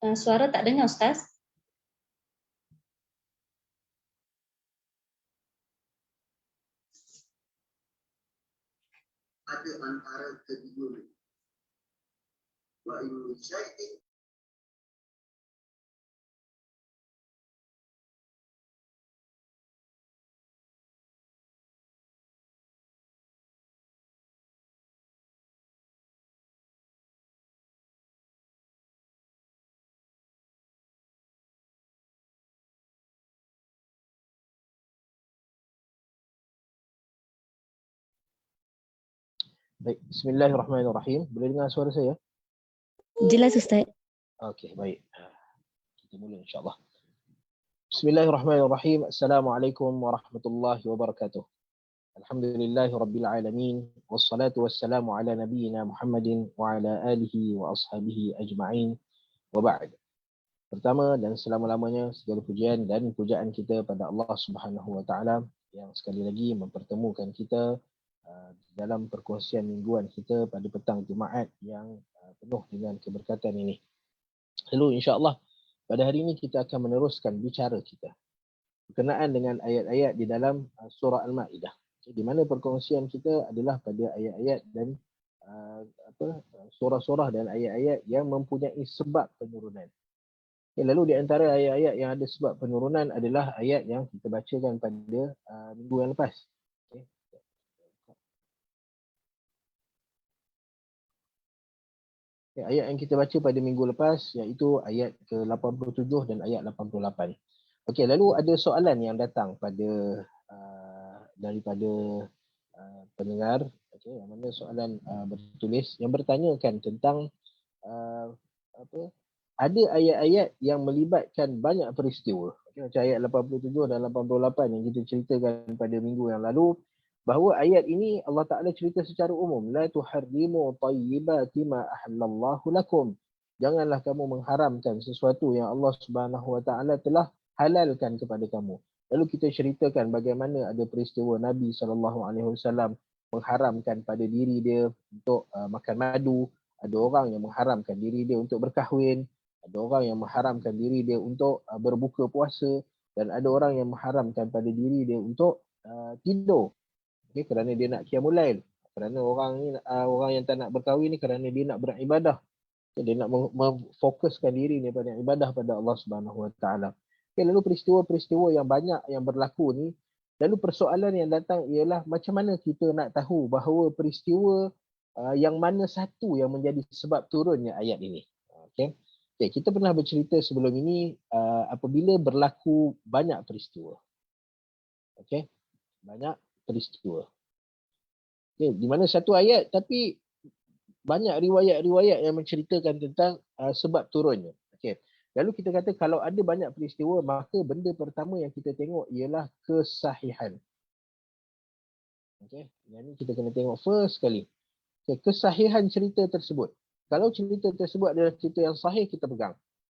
Suara tak dengar, Ustaz. Ada antara kedua. Wa in syai'in Baik, bismillahirrahmanirrahim. Boleh dengar suara saya? Jelas, Ustaz. Okey, baik. Kita mula insya-Allah. Bismillahirrahmanirrahim. Assalamualaikum warahmatullahi wabarakatuh. Alhamdulillahirabbil alamin wassalatu wassalamu ala nabiyyina Muhammadin wa ala alihi wa ashabihi ajma'in. Wa ba'd. Pertama dan selama-lamanya segala pujian dan pujaan kita pada Allah Subhanahu wa taala yang sekali lagi mempertemukan kita dalam perkongsian mingguan kita pada petang Jumaat yang penuh dengan keberkatan ini. Lalu insya-Allah pada hari ini kita akan meneruskan bicara kita berkenaan dengan ayat-ayat di dalam surah Al-Maidah. Di mana perkongsian kita adalah pada ayat-ayat dan surah-surah dan ayat-ayat yang mempunyai sebab penurunan. Lalu di antara ayat-ayat yang ada sebab penurunan adalah ayat yang kita bacakan pada minggu yang lepas. Ayat yang kita baca pada minggu lepas iaitu ayat ke-87 dan ayat 88. Okey, lalu ada soalan yang datang pada daripada pendengar, yang mana soalan bertulis yang bertanyakan tentang ada ayat-ayat yang melibatkan banyak peristiwa. Macam ayat 87 dan 88 yang kita ceritakan pada minggu yang lalu, bahawa ayat ini Allah Ta'ala cerita secara umum. La tuharrimu tayyibati ma ahallallahu lakum. Janganlah kamu mengharamkan sesuatu yang Allah Subhanahu Wa Ta'ala telah halalkan kepada kamu. Lalu kita ceritakan bagaimana ada peristiwa Nabi SAW mengharamkan pada diri dia untuk makan madu. Ada orang yang mengharamkan diri dia untuk berkahwin. Ada orang yang mengharamkan diri dia untuk berbuka puasa. Dan ada orang yang mengharamkan pada diri dia untuk tidur. Kerana dia nak qiyamul lail. Kerana orang yang tak nak berkahwin ni kerana dia nak beribadah. Dia nak memfokuskan diri ni pada ibadah pada Allah Subhanahu Wa Taala. Lalu peristiwa-peristiwa yang banyak yang berlaku ni, lalu persoalan yang datang ialah macam mana kita nak tahu bahawa peristiwa yang mana satu yang menjadi sebab turunnya ayat ini. Okey, kita pernah bercerita sebelum ini apabila berlaku banyak peristiwa. Okey, banyak peristiwa. Di mana satu ayat tapi banyak riwayat-riwayat yang menceritakan tentang sebab turunnya. Lalu kita kata kalau ada banyak peristiwa, maka benda pertama yang kita tengok ialah kesahihan. Yang ni kita kena tengok first sekali. Kesahihan cerita tersebut. Kalau cerita tersebut adalah cerita yang sahih, kita pegang.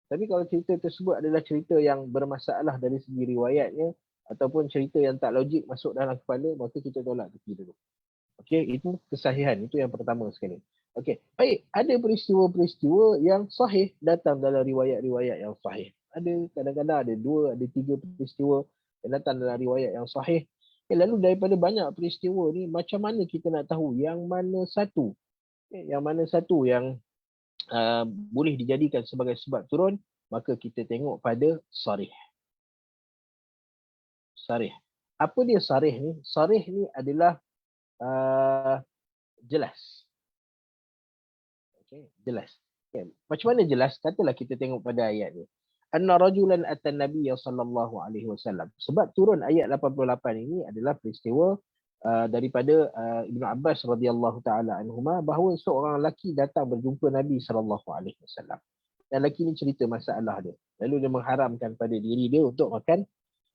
Tapi kalau cerita tersebut adalah cerita yang bermasalah dari segi riwayatnya ataupun cerita yang tak logik masuk dalam kepala, maka kita tolak tepi dulu. Itu kesahihan. Itu yang pertama sekali. Baik. Ada peristiwa-peristiwa yang sahih datang dalam riwayat-riwayat yang sahih. Ada kadang-kadang ada 2, ada 3 peristiwa yang datang dalam riwayat yang sahih. Lalu daripada banyak peristiwa ni, macam mana kita nak tahu yang mana satu? Yang mana satu yang boleh dijadikan sebagai sebab turun, maka kita tengok pada sarih. Sarih. Apa dia sarih ni? Sarih ni adalah jelas. Jelas. Macam mana jelas? Katalah kita tengok pada ayat ni. Anna rajulan atan nabiyya sallallahu alaihi wasallam. Sebab turun ayat 88 ini adalah peristiwa daripada Ibnu Abbas radhiyallahu taala anhuma bahawa seorang lelaki datang berjumpa Nabi sallallahu alaihi wasallam. Dan lelaki ni cerita masalah dia. Lalu dia mengharamkan pada diri dia untuk makan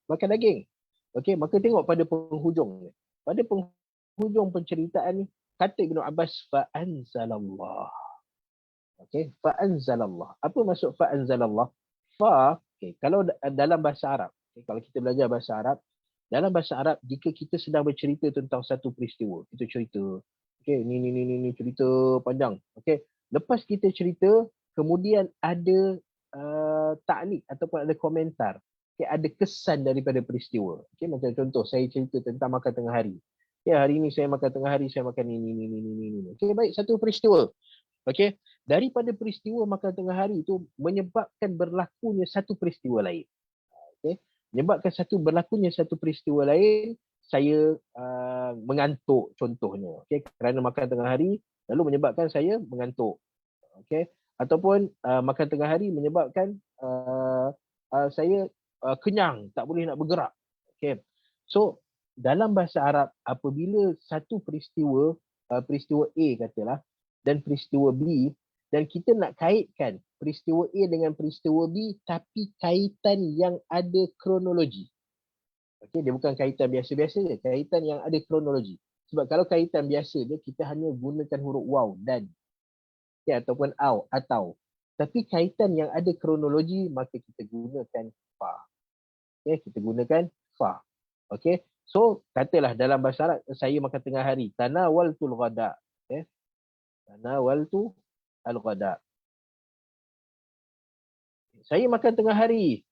daging. Maka tengok pada penghujung ni. Pada penghujung penceritaan ni kata Ibnu Abbas fa anzalallah. Fa anzalallah. Apa maksud fa anzalallah? Fa, kalau dalam bahasa Arab, kalau kita belajar bahasa Arab, dalam bahasa Arab jika kita sedang bercerita tentang satu peristiwa, kita cerita, ni cerita panjang. Lepas kita cerita, kemudian ada ta'liq ataupun ada komentar. Okay, ada kesan daripada peristiwa. Okay, macam contoh, saya cerita tentang makan tengah hari. Okay, hari ni saya makan tengah hari, saya makan ini. Okay, baik, satu peristiwa. Okay, daripada peristiwa makan tengah hari itu menyebabkan berlakunya satu peristiwa lain. Okay, menyebabkan berlakunya satu peristiwa lain, saya mengantuk contohnya. Okay, kerana makan tengah hari, lalu menyebabkan saya mengantuk. Okay, ataupun makan tengah hari menyebabkan saya kenyang, tak boleh nak bergerak. Okay, so dalam bahasa Arab, apabila satu peristiwa, peristiwa A katalah, dan peristiwa B, dan kita nak kaitkan peristiwa A dengan peristiwa B, tapi kaitan yang ada kronologi. Okay, dia bukan kaitan biasa-biasa je, kaitan yang ada kronologi. Sebab kalau kaitan biasa je, kita hanya gunakan huruf waw, dan, okay, ataupun aw, atau. Tapi kaitan yang ada kronologi, maka kita gunakan fa. Okay, kita gunakan fa. Okay, so katalah dalam bahasa Arab, saya makan tengah hari, tanawaltul ghada. Okay, tanawaltu al-ghada. Saya makan tengah hari.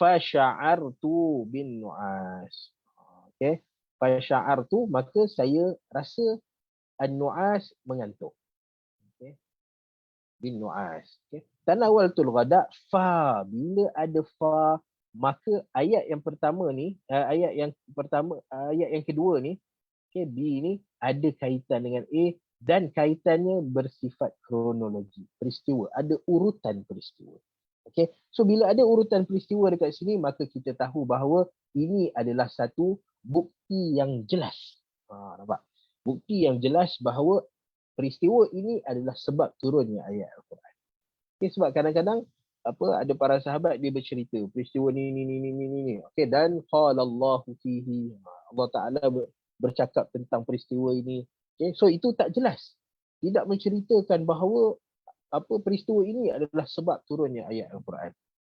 Fasha'artu bin nu'as. Okay, fasha'artu, maka saya rasa an-nu'as mengantuk. Okay, bin nu'as. Okay, tanawaltul ghada, fa. Bila ada fa, maka ayat yang pertama ni, ayat yang kedua ni, okay, B ni ada kaitan dengan A, dan kaitannya bersifat kronologi, peristiwa, ada urutan peristiwa. Okay, so bila ada urutan peristiwa dekat sini, maka kita tahu bahawa ini adalah satu bukti yang jelas. Nampak? Bukti yang jelas bahawa peristiwa ini adalah sebab turunnya ayat Al-Quran. Okay, sebab kadang-kadang ada para sahabat dia bercerita peristiwa ni. Okay, dan qala Allahu fihi, Allah Taala bercakap tentang peristiwa ini. Okay, so itu tak jelas. Tidak menceritakan bahawa peristiwa ini adalah sebab turunnya ayat Al-Quran.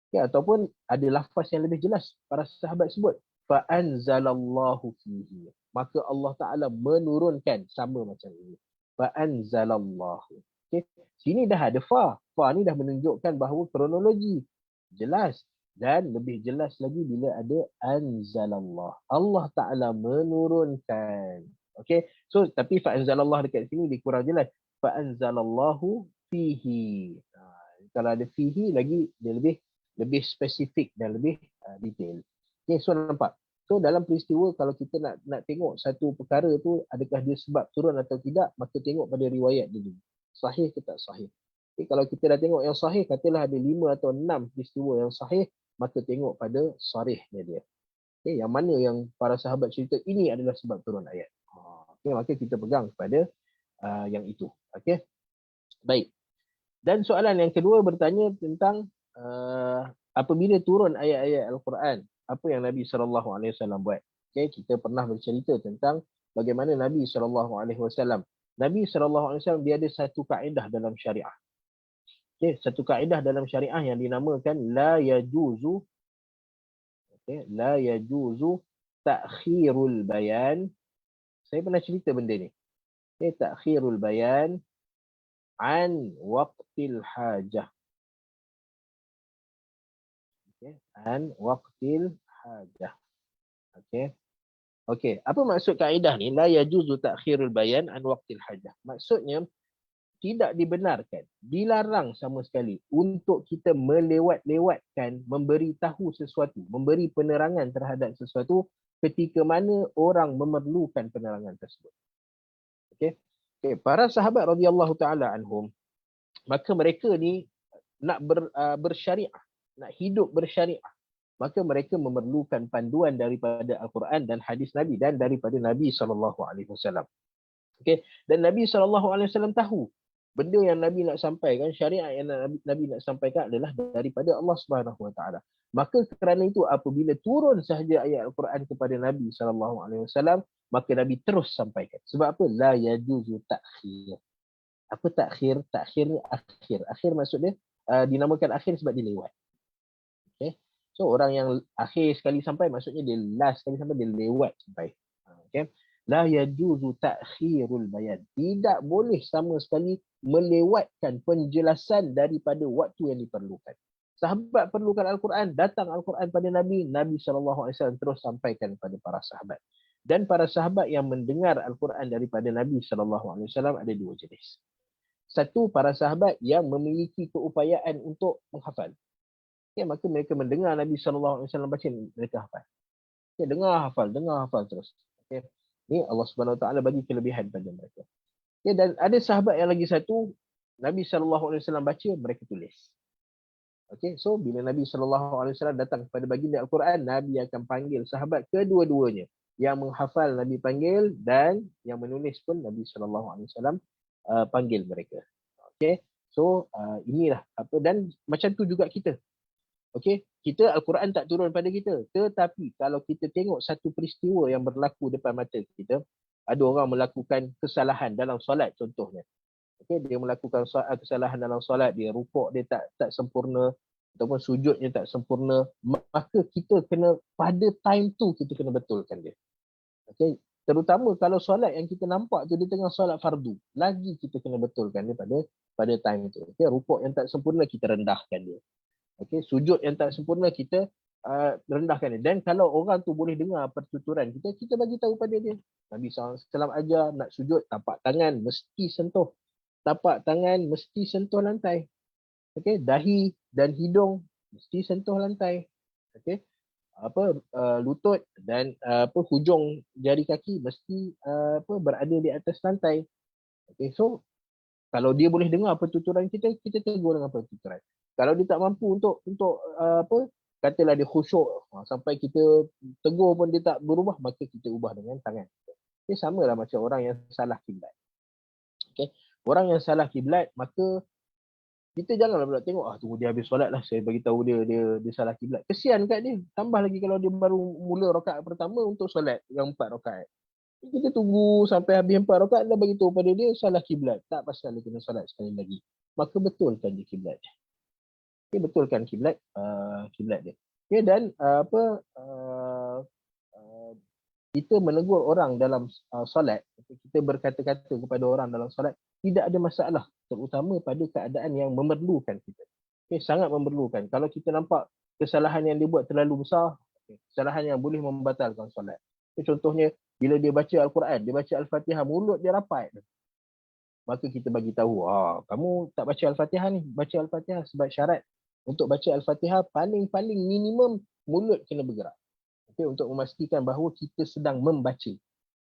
Okay, ataupun ada lafaz yang lebih jelas para sahabat sebut fa anzalallahu fihi, maka Allah Taala menurunkan, sama macam ini. Fa anzalallahu. Okay, sini dah ada fa. Fa ni dah menunjukkan bahawa kronologi jelas, dan lebih jelas lagi bila ada anzalallah. Allah Taala menurunkan. Okay, so tapi fa anzalallah dekat sini dia kurang jelas. Fa anzalallahu fihi. Kalau ada fihi lagi dia lebih spesifik dan lebih detail. Okay, so nampak. So dalam peristiwa, kalau kita nak tengok satu perkara tu adakah dia sebab turun atau tidak, maka tengok pada riwayat dia dulu. Sahih ke tak sahih. Okay, kalau kita dah tengok yang sahih, katalah ada 5 atau 6 peristiwa yang sahih, maka tengok pada sarihnya dia. Okay, yang mana yang para sahabat cerita ini adalah sebab turun ayat. Okay, maka kita pegang kepada yang itu. Okay, baik. Dan soalan yang kedua bertanya tentang apabila turun ayat-ayat Al-Quran, apa yang Nabi SAW buat. Okay, kita pernah bercerita tentang bagaimana Nabi SAW. Nabi SAW dia ada satu kaedah dalam syariah. Okay, satu kaedah dalam syariah yang dinamakan la yajuzu, la yajuzu ta'khirul bayan. Saya pernah cerita benda ni. Okay, ta'khirul bayan an waqtil hajah. Okay, an waqtil hajah. Okay. Okay, apa maksud kaedah ni? La yajuzu ta'khirul bayan an waqtil hajah. Maksudnya, tidak dibenarkan, dilarang sama sekali untuk kita melewat-lewatkan, memberitahu sesuatu, memberi penerangan terhadap sesuatu ketika mana orang memerlukan penerangan tersebut. Okay. Okay, para sahabat radhiyallahu taala anhum, maka mereka ni nak bersyariah, nak hidup bersyariah, maka mereka memerlukan panduan daripada Al-Quran dan hadis Nabi dan daripada Nabi SAW. Okay. Dan Nabi SAW tahu benda yang Nabi nak sampaikan, syariat yang Nabi nak sampaikan adalah daripada Allah Subhanahu Wa Taala. Maka kerana itu apabila turun sahaja ayat Al-Quran kepada Nabi SAW, maka Nabi terus sampaikan. Sebab apa? La yajuzu ta'khir. Apa ta'khir? Ta'khir ni akhir. Akhir maksudnya dinamakan akhir sebab dia lewat. Okay. So orang yang akhir sekali sampai, maksudnya dia last sekali sampai, dia lewat sampai. Okay. La yajuzu ta'khirul bayan. Tidak boleh sama sekali melewatkan penjelasan daripada waktu yang diperlukan. Sahabat perlukan Al-Quran, datang Al-Quran pada Nabi, Nabi SAW terus sampaikan kepada para sahabat. Dan para sahabat yang mendengar Al-Quran daripada Nabi SAW ada dua jenis. Satu, para sahabat yang memiliki keupayaan untuk menghafal. Okay, maka mereka mendengar Nabi SAW baca, mereka hafal. Okay, dengar hafal terus. Okay. Ini Allah Subhanahu Wa Taala bagi kelebihan pada mereka. Okay, dan ada sahabat yang lagi satu, Nabi SAW baca, mereka tulis. Okay, so bila Nabi SAW datang kepada baginda Al-Quran, Nabi akan panggil sahabat kedua-duanya. Yang menghafal Nabi panggil dan yang menulis pun Nabi SAW panggil mereka. Okay, so inilah apa, dan macam tu juga kita. Okay, kita Al-Quran tak turun pada kita. Tetapi kalau kita tengok satu peristiwa yang berlaku depan mata kita, ada orang melakukan kesalahan dalam solat contohnya. Okay, dia melakukan kesalahan dalam solat, dia rukuk dia tak sempurna ataupun sujudnya tak sempurna, maka kita kena pada time tu kita kena betulkan dia. Okay, terutama kalau solat yang kita nampak tu dia tengah solat fardu, lagi kita kena betulkan dia pada time tu. Okay, rukuk yang tak sempurna kita rendahkan dia. Okay, sujud yang tak sempurna kita rendahkan dia. Dan kalau orang tu boleh dengar pertuturan kita bagi tahu pada dia. Nabi SAW ajar nak sujud, tapak tangan mesti sentuh. Tapak tangan mesti sentuh lantai. Okay, dahi dan hidung mesti sentuh lantai. Okay, lutut dan hujung jari kaki mesti berada di atas lantai. Okay, so kalau dia boleh dengar pertuturan kita tegur dengan pertuturan. Kalau dia tak mampu untuk katalah dia khusyuk sampai kita tegur pun dia tak berubah, maka kita ubah dengan tangan. Okay, samalah macam orang yang salah kiblat. Okay, orang yang salah kiblat, maka kita janganlah pula tengok tunggu dia habis solat lah saya bagi tahu dia salah kiblat. Kesian kat dia. Tambah lagi kalau dia baru mula rakaat pertama untuk solat yang 4 rakaat. Kita tunggu sampai habis 4 rakaat dah bagi tahu pada dia salah kiblat. Tak pasal dia kena solat sekali lagi. Maka betulkan dia kiblat. Okay, betulkan kiblat dia. Okay, dan kita menegur orang dalam solat, kita berkata-kata kepada orang dalam solat, tidak ada masalah, terutama pada keadaan yang memerlukan kita. Okay, sangat memerlukan. Kalau kita nampak kesalahan yang dia buat terlalu besar, kesalahan yang boleh membatalkan solat. Okay, contohnya, bila dia baca Al-Quran, dia baca Al-Fatihah, mulut dia rapat. Maka kita bagi tahu, kamu tak baca Al-Fatihah ni, baca Al-Fatihah sebab syarat untuk baca Al-Fatihah paling-paling minimum mulut kena bergerak. Okay, untuk memastikan bahawa kita sedang membaca.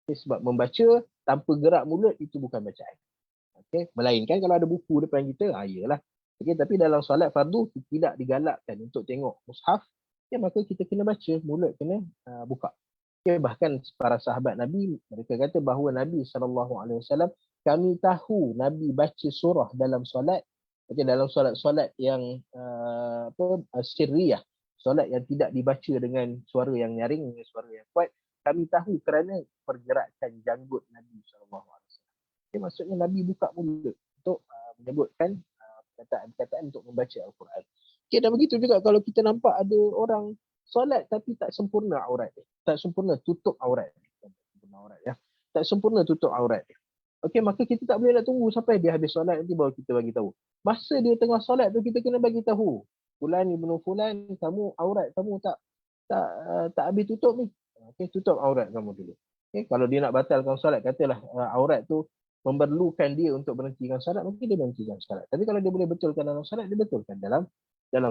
Okay, sebab membaca tanpa gerak mulut itu bukan bacaan. Okay, melainkan kalau ada buku depan kita, iyalah. Okay, tapi dalam solat fardu tidak digalakkan untuk tengok mushaf. Okay, maka kita kena baca, mulut kena buka. Okay, bahkan para sahabat Nabi, mereka kata bahawa Nabi SAW, kami tahu Nabi baca surah dalam solat. Okay, dalam solat-solat yang sirriyah, solat yang tidak dibaca dengan suara yang nyaring, dengan suara yang kuat, kami tahu kerana pergerakan janggut Nabi SAW. Okay, maksudnya Nabi buka mulut untuk menyebutkan perkataan-perkataan untuk membaca Al-Quran. Okay, dan begitu juga kalau kita nampak ada orang solat tapi tak sempurna aurat dia. Tak sempurna tutup aurat dia. Tak sempurna tutup aurat dia. Okey, maka kita tak boleh nak tunggu sampai dia habis solat nanti baru kita bagi tahu. Masa dia tengah solat tu kita kena bagi tahu. Fulan ibnu fulan, kamu aurat kamu tak habis tutup ni. Okey, tutup aurat kamu dulu. Okey, kalau dia nak batalkan solat, katalah aurat tu memerlukan dia untuk berhentikan solat, mungkin dia berhentikan solat. Tapi kalau dia boleh betulkan dalam solat, dia betulkan dalam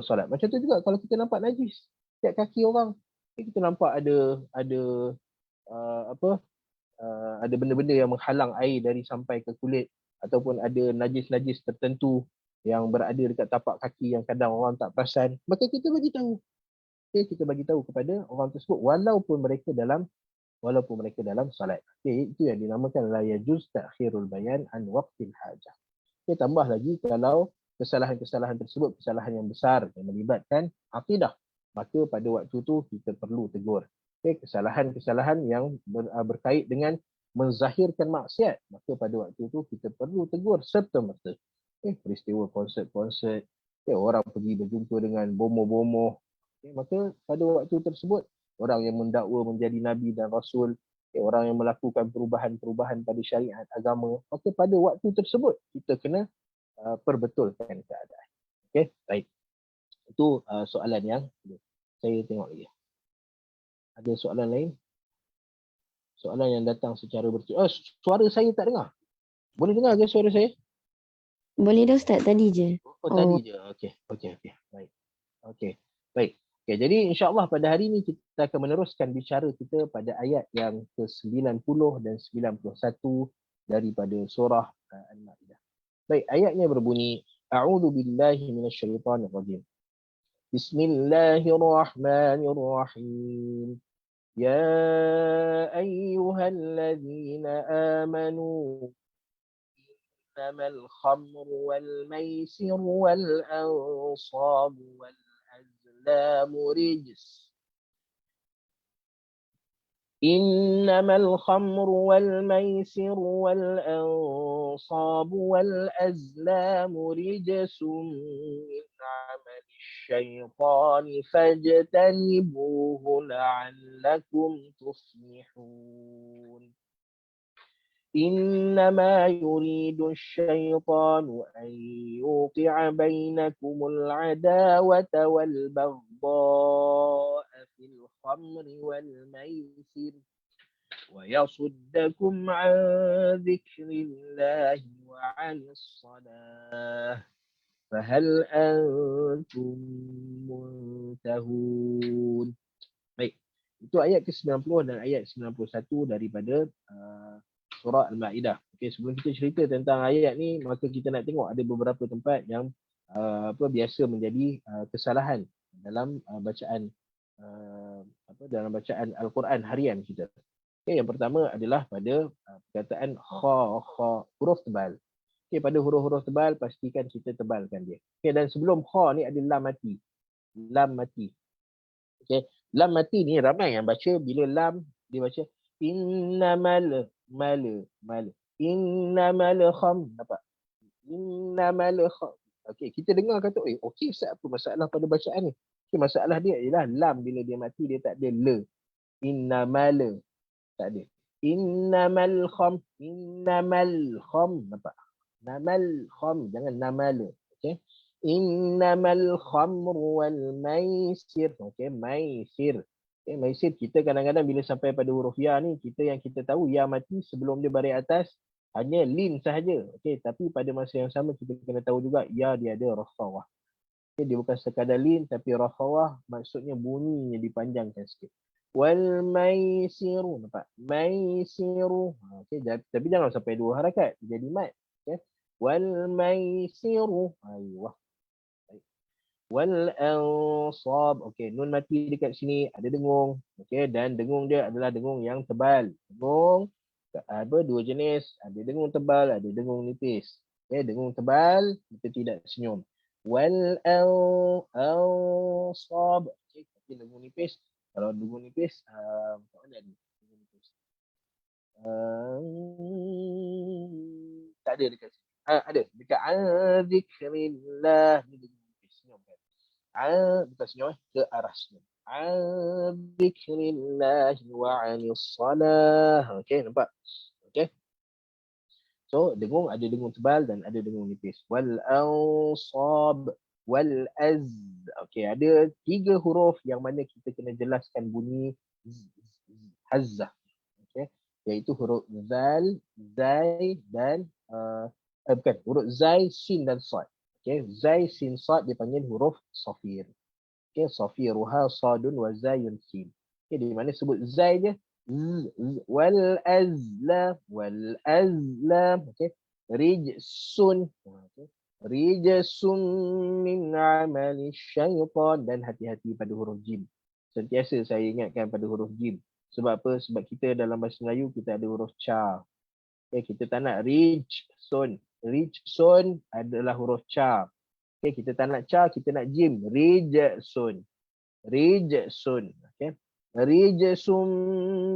solat. Macam tu juga kalau kita nampak najis tiap kaki orang, kita nampak ada ada benda-benda yang menghalang air dari sampai ke kulit, ataupun ada najis-najis tertentu yang berada dekat tapak kaki yang kadang orang tak perasan, maka kita bagi tahu. Okay, kita bagi tahu kepada orang tersebut walaupun mereka dalam solat. Okay, itu yang dinamakan la yajuz ta'khirul bayan an waqtil hajah. Okay, tambah lagi kalau kesalahan-kesalahan tersebut kesalahan yang besar yang melibatkan akidah, maka pada waktu tu kita perlu tegur. Okay, kesalahan-kesalahan yang berkait dengan menzahirkan maksiat, maka pada waktu itu kita perlu tegur serta-merta. Okay, peristiwa konsert-konsert, okay, orang pergi berjumpa dengan bomoh-bomoh, okay, maka pada waktu tersebut orang yang mendakwa menjadi Nabi dan Rasul, orang yang melakukan perubahan-perubahan pada syariat agama, maka pada waktu tersebut kita kena perbetulkan keadaan. Okey, baik. Itu soalan yang saya tengok lagi. Ada soalan lain? Soalan yang datang secara suara saya tak dengar. Boleh dengar ke suara saya? Boleh dah Ustaz, tadi je. Tadi je. Okey. Baik. Okey. Baik. Okay, jadi insya-Allah pada hari ini kita akan meneruskan bicara kita pada ayat yang ke-90 dan 91 daripada surah Al-Maidah. Baik, ayatnya berbunyi A'udzu billahi minasyaitonir rajim. Bismillahirrahmanirrahim. Ya ayyuhalladzina amanu innamal khamru wal maisiru wal ansabu wal azlamu rijs. إنما الخمر والميسر والأنصاب والأزلام رجس من عمل الشيطان فاجتنبوه لعلكم تفلحون إنما يريد الشيطان أن يوقع بينكم العداوة والبغضاء في الخمر والميسر ويصدكم عن ذكر الله وعن الصلاة فهل أنتم منتهون. Baik, itu ayat ke-90 dan ayat 91 daripada surah Al-Maidah. Okey, sebelum kita cerita tentang ayat ni, maka kita nak tengok ada beberapa tempat yang biasa menjadi kesalahan dalam bacaan dalam bacaan Al-Quran harian kita. Okey, yang pertama adalah pada perkataan kha, huruf tebal. Okey, pada huruf-huruf tebal pastikan kita tebalkan dia. Okey, dan sebelum kha ni ada lam mati. Lam mati. Okey, lam mati ni ramai yang baca bila lam dia baca innamal innamal kham, nampak? Innamal kham. Okey, kita dengar kata okey Ustaz, apa masalah pada bacaan ni? Okey, masalah dia ialah lam bila dia mati dia tak ada le. Innamal tak ada. Innamal kham, nampak? Namal kham, jangan namal. Okey. Innamal khamru wal maisir. Okey, maisir. Okay, maisir kita kadang-kadang bila sampai pada huruf ya ni, yang kita tahu ya mati sebelum dia baris atas hanya lin sahaja. Okey, tapi pada masa yang sama kita kena tahu juga ya dia ada rafawah. Okay, dia bukan sekadar lin tapi rafawah, maksudnya bunyinya dipanjangkan sikit. Wal maisiru, nampak? Maisiru. Okey, tapi jangan sampai dua harakat, jadi mat. Okey. Wal maisiru. Ayuh. Wal ansab. Okey, nun mati dekat sini ada dengung. Okey, dan dengung dia adalah dengung yang tebal. Dengung dua jenis, ada dengung tebal, ada dengung nipis. Okey, dengung tebal kita tidak senyum. Wal ansab. Okey, tapi dengung nipis, kalau dengung nipis tak ada ni. Dengung nipis. Tak ada dekat sini. Ada dekat zikrillah ni dengung. Bukan senyum, ke arah senyum. Dzikrillah wa 'anis salah. Okey, nampak? Okey. So, dengung ada dengung tebal dan ada dengung nipis. Wal ansab wal az. Okey, ada 3 huruf yang mana kita kena jelaskan bunyi hazzah. Okey, iaitu huruf zal, zai dan bukan, huruf zai, sin dan sad. Okay, zai, sin, sad dipanggil huruf safir. Okay, safiruha sadun wa zayun sin. Okay, di mana sebut zai je. Wal azlam. Okay, rijsun. Okay. Rijsun min amali syaitan. Dan hati-hati pada huruf jim. Sentiasa saya ingatkan pada huruf jim. Sebab apa? Sebab kita dalam bahasa Melayu kita ada huruf ca. Okay, kita tak nak rijsun. Rijsun adalah huruf ca. Okay, kita tak nak ca, kita nak jim. Rijsun. Okay. Rijsun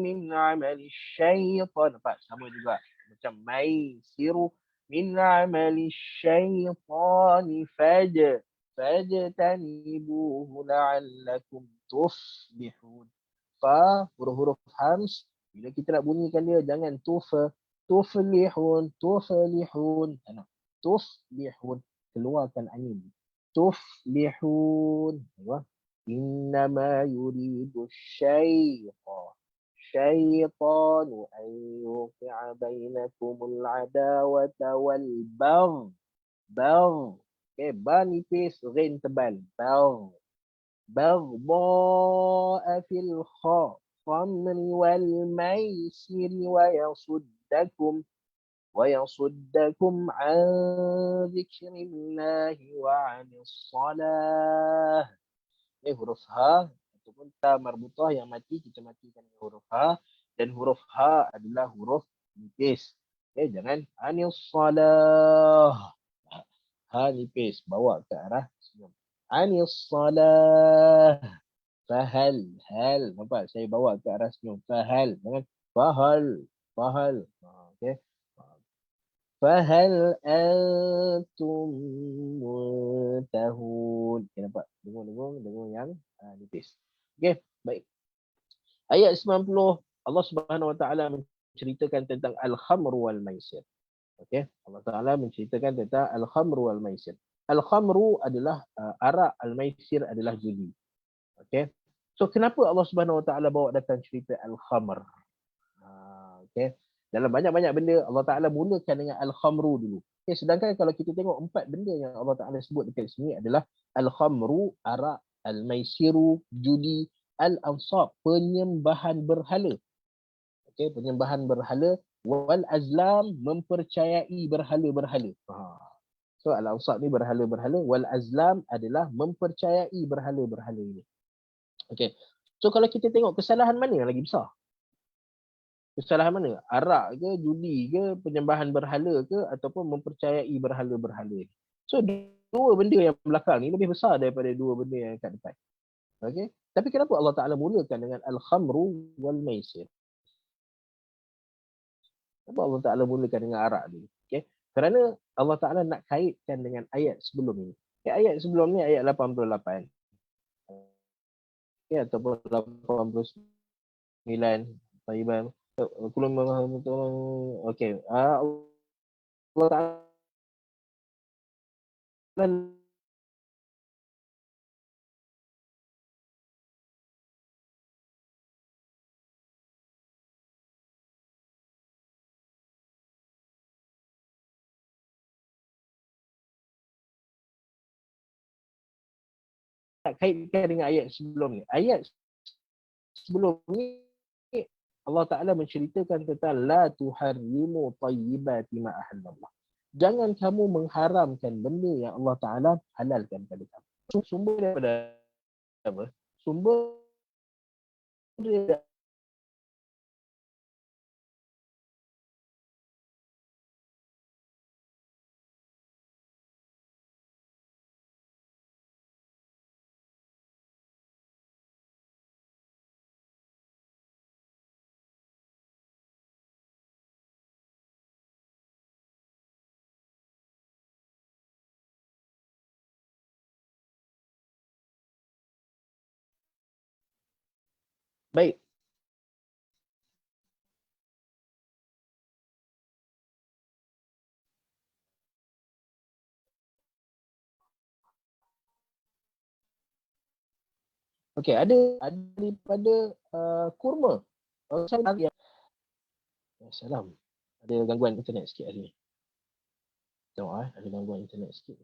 min amali syaitan. Nampak? Sama juga. Macam maisiru min amali syaitani fajtanibuhu la'allakum tuflihun. Fa, huruf-huruf hams Bila kita nak bunyikan dia, jangan tuflihun, tuflihun. Tuflihun. Keluarkan angin. Tuflihun. Innama yuridu syaitan an yuqi'a bainakumul adawata wal bagh. Okay, ba nipis, ghin tebal. Bagh. Baghdha'a fil khamri wal maisiri ويصدكم عن ذكر الله وعن الصلاة. Ini huruf H ataupun ta marbutah yang mati, kita matikan dengan huruf H, dan huruf H adalah huruf nipis. Okay, jangan anis salah. Ha nipis, bawa ke arah senyum. Anis salah. Fahal, hal. Nampak? Saya bawa ke arah senyum. Fahal. Jangan fahal. Okay. Fahal antum muntahun. Okay, nampak? Dengung yang nipis. Okay, baik. Ayat 90, Allah Subhanahu Wa Taala menceritakan tentang al-khamru wal maisir. Okay, Allah Taala menceritakan tentang al-khamru wal maisir. Al-khamru adalah arak, al-maisir adalah judi. Okay. So kenapa Allah Subhanahu Wa Taala bawa datang cerita al-khamr? Okay. Dalam banyak-banyak benda Allah Taala mulakan dengan al-khamru dulu. Okay, sedangkan kalau kita tengok 4 benda yang Allah Taala sebut dekat sini adalah al-khamru, arak, al-maisiru, judi, al-ansab, penyembahan berhala. Okay, penyembahan berhala, wal azlam, mempercayai berhala-berhala. So al-ansab ni berhala-berhala, wal azlam adalah mempercayai berhala-berhala ini. Okay. So kalau kita tengok kesalahan mana yang lagi besar? Kesalahan mana? Arak ke, judi ke, penyembahan berhala ke, ataupun mempercayai berhala-berhala. So dua benda yang belakang ni lebih besar daripada dua benda yang kat depan. Okay. Tapi kenapa Allah Ta'ala mulakan dengan al-khamru wal maisir? Kenapa Allah Ta'ala mulakan dengan arak ni? Okay. Kerana Allah Ta'ala nak kaitkan dengan ayat sebelum ni. Okay, ayat sebelum ni ayat 88. Okay, ataupun 89. Taiban. Okay. Allah Ta'ala kaitkan dengan ayat sebelum ni. Ayat sebelum ni Allah Ta'ala menceritakan tentang la tuharrimu tayyibati ma ahallallah. Jangan kamu mengharamkan benda yang Allah Ta'ala halalkan pada kamu. Sumber daripada apa? Sumber dia baik. Okey, ada daripada kurma. Salam. Ada gangguan internet sikit hari ni. Tengok ada gangguan internet sikit.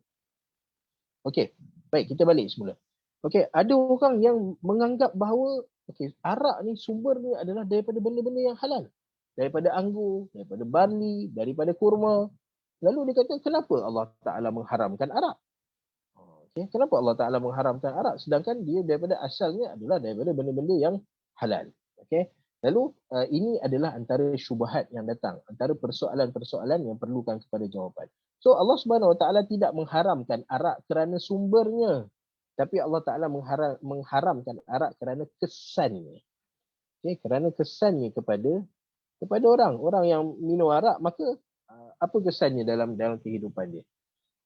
Okey, baik, kita balik semula. Okey, ada orang yang menganggap bahawa arak ni sumber ni adalah daripada benda-benda yang halal. Daripada anggur, daripada barley, daripada kurma. Lalu dia kata, kenapa Allah Ta'ala mengharamkan arak? Okay. Kenapa Allah Ta'ala mengharamkan arak sedangkan dia daripada asalnya adalah daripada benda-benda yang halal. Okay. Lalu ini adalah antara syubhat yang datang, antara persoalan-persoalan yang perlukan kepada jawapan. So Allah Subhanahu Wa Ta'ala tidak mengharamkan arak kerana sumbernya, tapi Allah Ta'ala mengharamkan arak kerana kesannya. Okay. Kerana kesannya kepada orang yang minum arak, maka apa kesannya dalam kehidupan dia.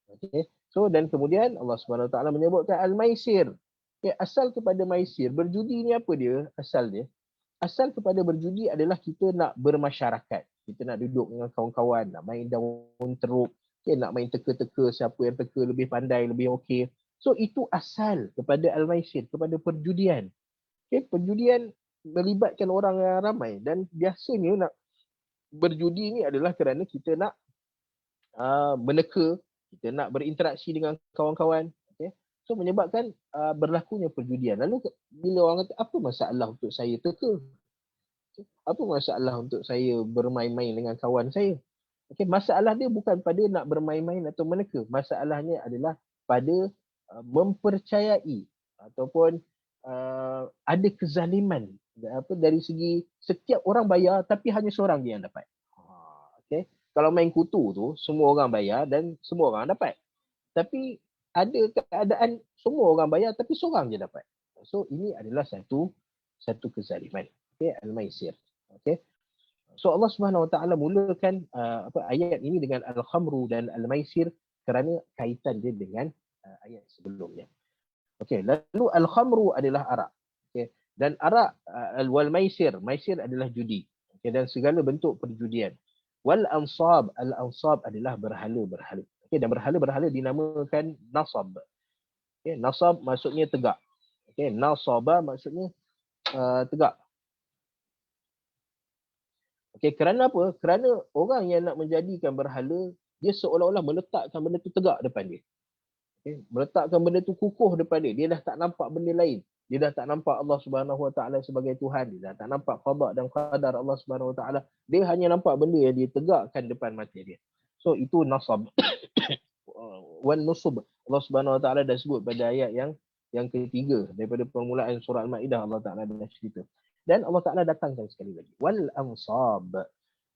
Okay. So dan kemudian Allah Subhanahu Wa Taala menyebutkan al-maisir. Okay, asal kepada maisir, berjudi ni apa dia? Asal dia asal kepada berjudi adalah kita nak bermasyarakat. Kita nak duduk dengan kawan-kawan, nak main daun teruk, nak main teka-teka siapa yang teka lebih pandai, lebih okey. So itu asal kepada al-maisir, kepada perjudian. Perjudian melibatkan orang yang ramai dan biasanya nak berjudi ni adalah kerana kita nak meneka, kita nak berinteraksi dengan kawan-kawan. So menyebabkan berlakunya perjudian. Lalu bila orang kata, apa masalah untuk saya teka? Apa masalah untuk saya bermain-main dengan kawan saya? Masalah dia bukan pada nak bermain-main atau meneka. Masalahnya adalah pada mempercayai ataupun ada kezaliman dari segi setiap orang bayar tapi hanya seorang je yang dapat. Kalau main kutu tu semua orang bayar dan semua orang dapat. Tapi ada keadaan semua orang bayar tapi seorang je dapat. So ini adalah satu kezaliman. Al-maisir. So Allah Subhanahu Wa Taala mulakan ayat ini dengan al-khamru dan al-maisir kerana kaitan dia dengan ayat sebelumnya. Lalu al-khamru adalah arak. Dan arak wal-maisir, maisir adalah judi. Dan segala bentuk perjudian. Wal-ansab, al-ansab adalah berhala-berhala. Dan berhala-berhala dinamakan nasab. Nasab maksudnya tegak. Nasaba maksudnya tegak. Kerana apa? Kerana orang yang nak menjadikan berhala, dia seolah-olah meletakkan benda tu tegak depan dia. Meletakkan benda tu kukuh depan dia. Dia dah tak nampak benda lain. Dia dah tak nampak Allah Subhanahu Wa Taala sebagai Tuhan. Dia dah tak nampak qada dan qadar Allah Subhanahu Wa Taala. Dia hanya nampak benda yang dia tegakkan depan mata dia. So itu nasab. Wan nusub. Allah Subhanahu Wa Taala dah sebut pada ayat yang ketiga daripada permulaan surah Al-Maidah. Allah Taala dah cerita. Dan Allah Ta'ala datangkan sekali lagi. Wal ansab.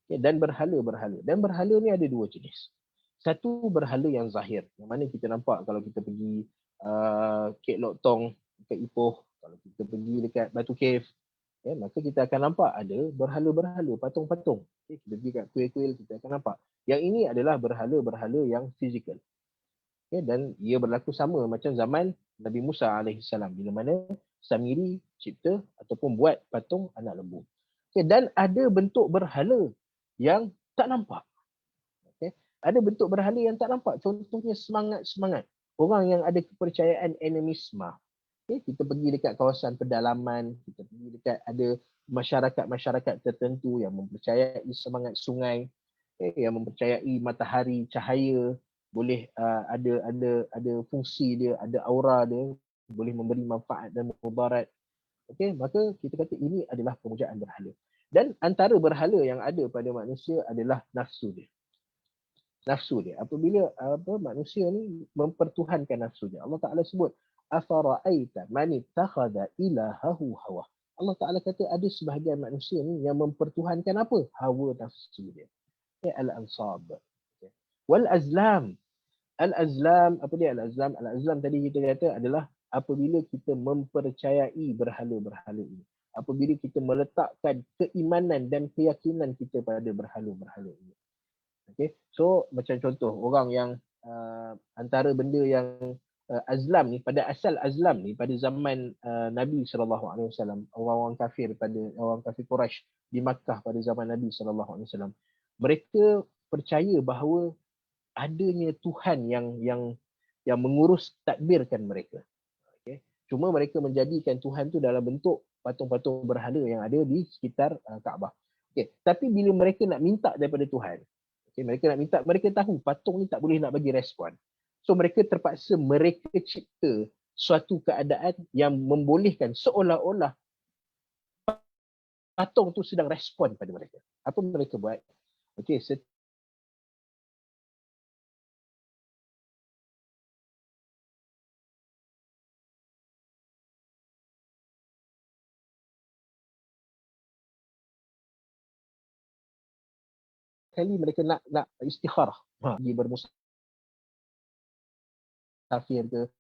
Dan berhala-berhala. Dan berhala ni ada dua jenis. Satu berhala yang zahir. Yang mana kita nampak kalau kita pergi Kek Lok Tong, dekat Ipoh. Kalau kita pergi dekat Batu Cave. Maka kita akan nampak ada berhala-berhala, patung-patung. Kita pergi kat kuil-kuil, kita akan nampak. Yang ini adalah berhala-berhala yang fizikal. Dan ia berlaku sama macam zaman Nabi Musa AS. Bila mana Samiri cipta ataupun buat patung anak lembu. Dan ada bentuk berhala yang tak nampak. Ada bentuk berhala yang tak nampak. Contohnya semangat-semangat. Orang yang ada kepercayaan animisma. Kita pergi dekat kawasan pedalaman, kita pergi dekat ada masyarakat-masyarakat tertentu yang mempercayai semangat sungai, yang mempercayai matahari, cahaya, boleh ada fungsi dia, ada aura dia, boleh memberi manfaat dan mudarat. Maka kita kata ini adalah pemujaan berhala. Dan antara berhala yang ada pada manusia adalah nafsu dia. Nafsu dia. Apabila manusia ni mempertuhankan nafsu dia. Allah Ta'ala sebut, afara'aita man ittakhadha ilahahu hawa. Allah Ta'ala kata ada sebahagian manusia ni yang mempertuhankan apa? Hawa nafsu dia. Al-ansab. Wal azlam. Al-azlam, apa dia al-azlam? Al-azlam tadi kita kata adalah apabila kita mempercayai berhala-berhala ini. Apabila kita meletakkan keimanan dan keyakinan kita pada berhala-berhala ini. So macam contoh orang yang antara benda yang azlam ni, pada asal azlam ni pada zaman Nabi SAW, orang-orang kafir Quraisy di Makkah pada zaman Nabi SAW, mereka percaya bahawa adanya Tuhan yang mengurus tadbirkan mereka. Cuma mereka menjadikan Tuhan tu dalam bentuk patung-patung berhala yang ada di sekitar Kaabah. Tapi bila mereka nak minta daripada Tuhan, mereka tahu patung ni tak boleh nak bagi respon. So mereka terpaksa mereka cipta suatu keadaan yang membolehkan seolah-olah patung tu sedang respon pada mereka. Apa mereka buat? Kali mereka nak istikharah, pergi bermusafir ke,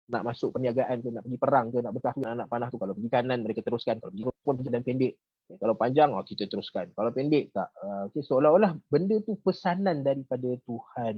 nak masuk perniagaan ke, nak pergi perang ke, nak berkahwin anak panah tu, kalau pergi kanan mereka teruskan, kalau pergi pun pergi dan pendek. Kalau panjang kita teruskan, kalau pendek tak. Seolah-olah benda tu pesanan daripada Tuhan.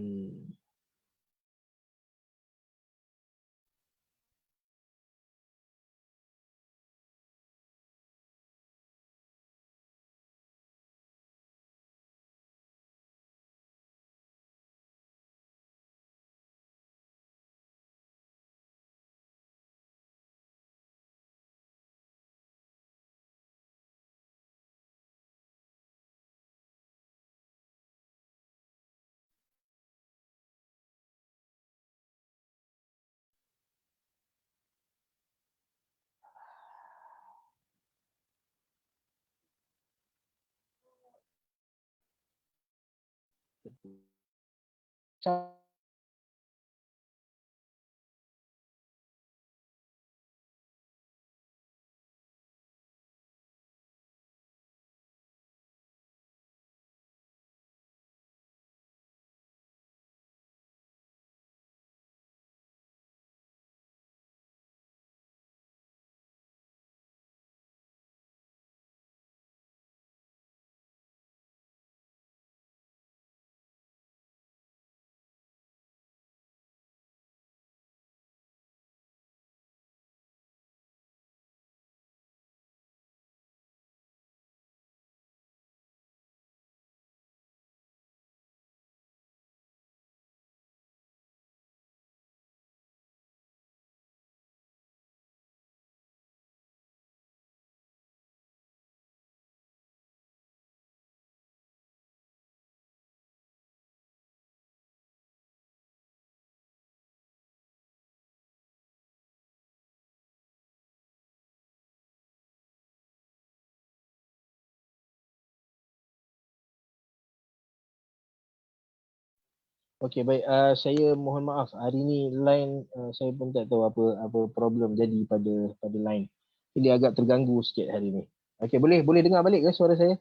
Okey, baik. Saya mohon maaf. Hari ni line saya pun tak tahu apa problem jadi pada line. Jadi agak terganggu sikit hari ni. Okey, boleh dengar balik ke suara saya?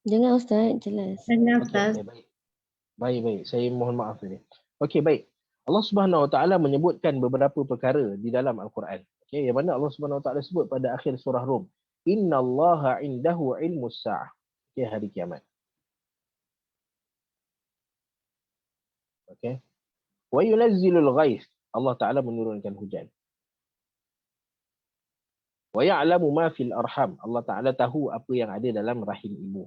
Dengar Ustaz, jelas. Dengar Okey, Ustaz. baik. Baik. Saya mohon maaf tadi. Okey, baik. Allah Subhanahu Wa Taala menyebutkan beberapa perkara di dalam Al-Quran. Okey, yang mana Allah Subhanahu Wa Taala sebut pada akhir surah Rum. Innallaha indahu ilmus sa'ah. Okey, hari kiamat. Okey. Wa yunazzilul ghaith. Allah Taala menurunkan hujan. Wa ya'lamu ma fil arham. Allah Taala tahu apa yang ada dalam rahim ibu.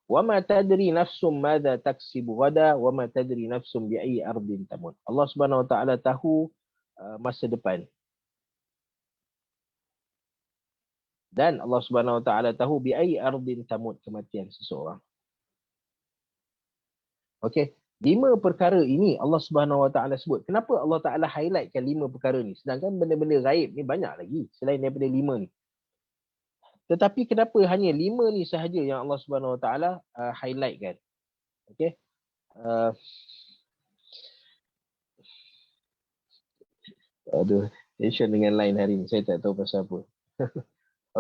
Wa ma tadri nafsum madza taksibu ghada wa ma tadri nafsum bi ayyi ardin tamut. Allah Subhanahu Wa Taala tahu masa depan. Dan Allah Subhanahu Wa Taala tahu bi ayyi ardin tamut, kematian seseorang. Okey, 5 perkara ini Allah Subhanahu Wa Taala sebut. Kenapa Allah Taala highlightkan 5 perkara ni? Sedangkan benda-benda gaib ni banyak lagi selain daripada 5 ni. Tetapi kenapa hanya 5 ni sahaja yang Allah Subhanahu Wa Taala highlightkan? Okey. Aduh, tension dengan line hari ni. Saya tak tahu pasal apa.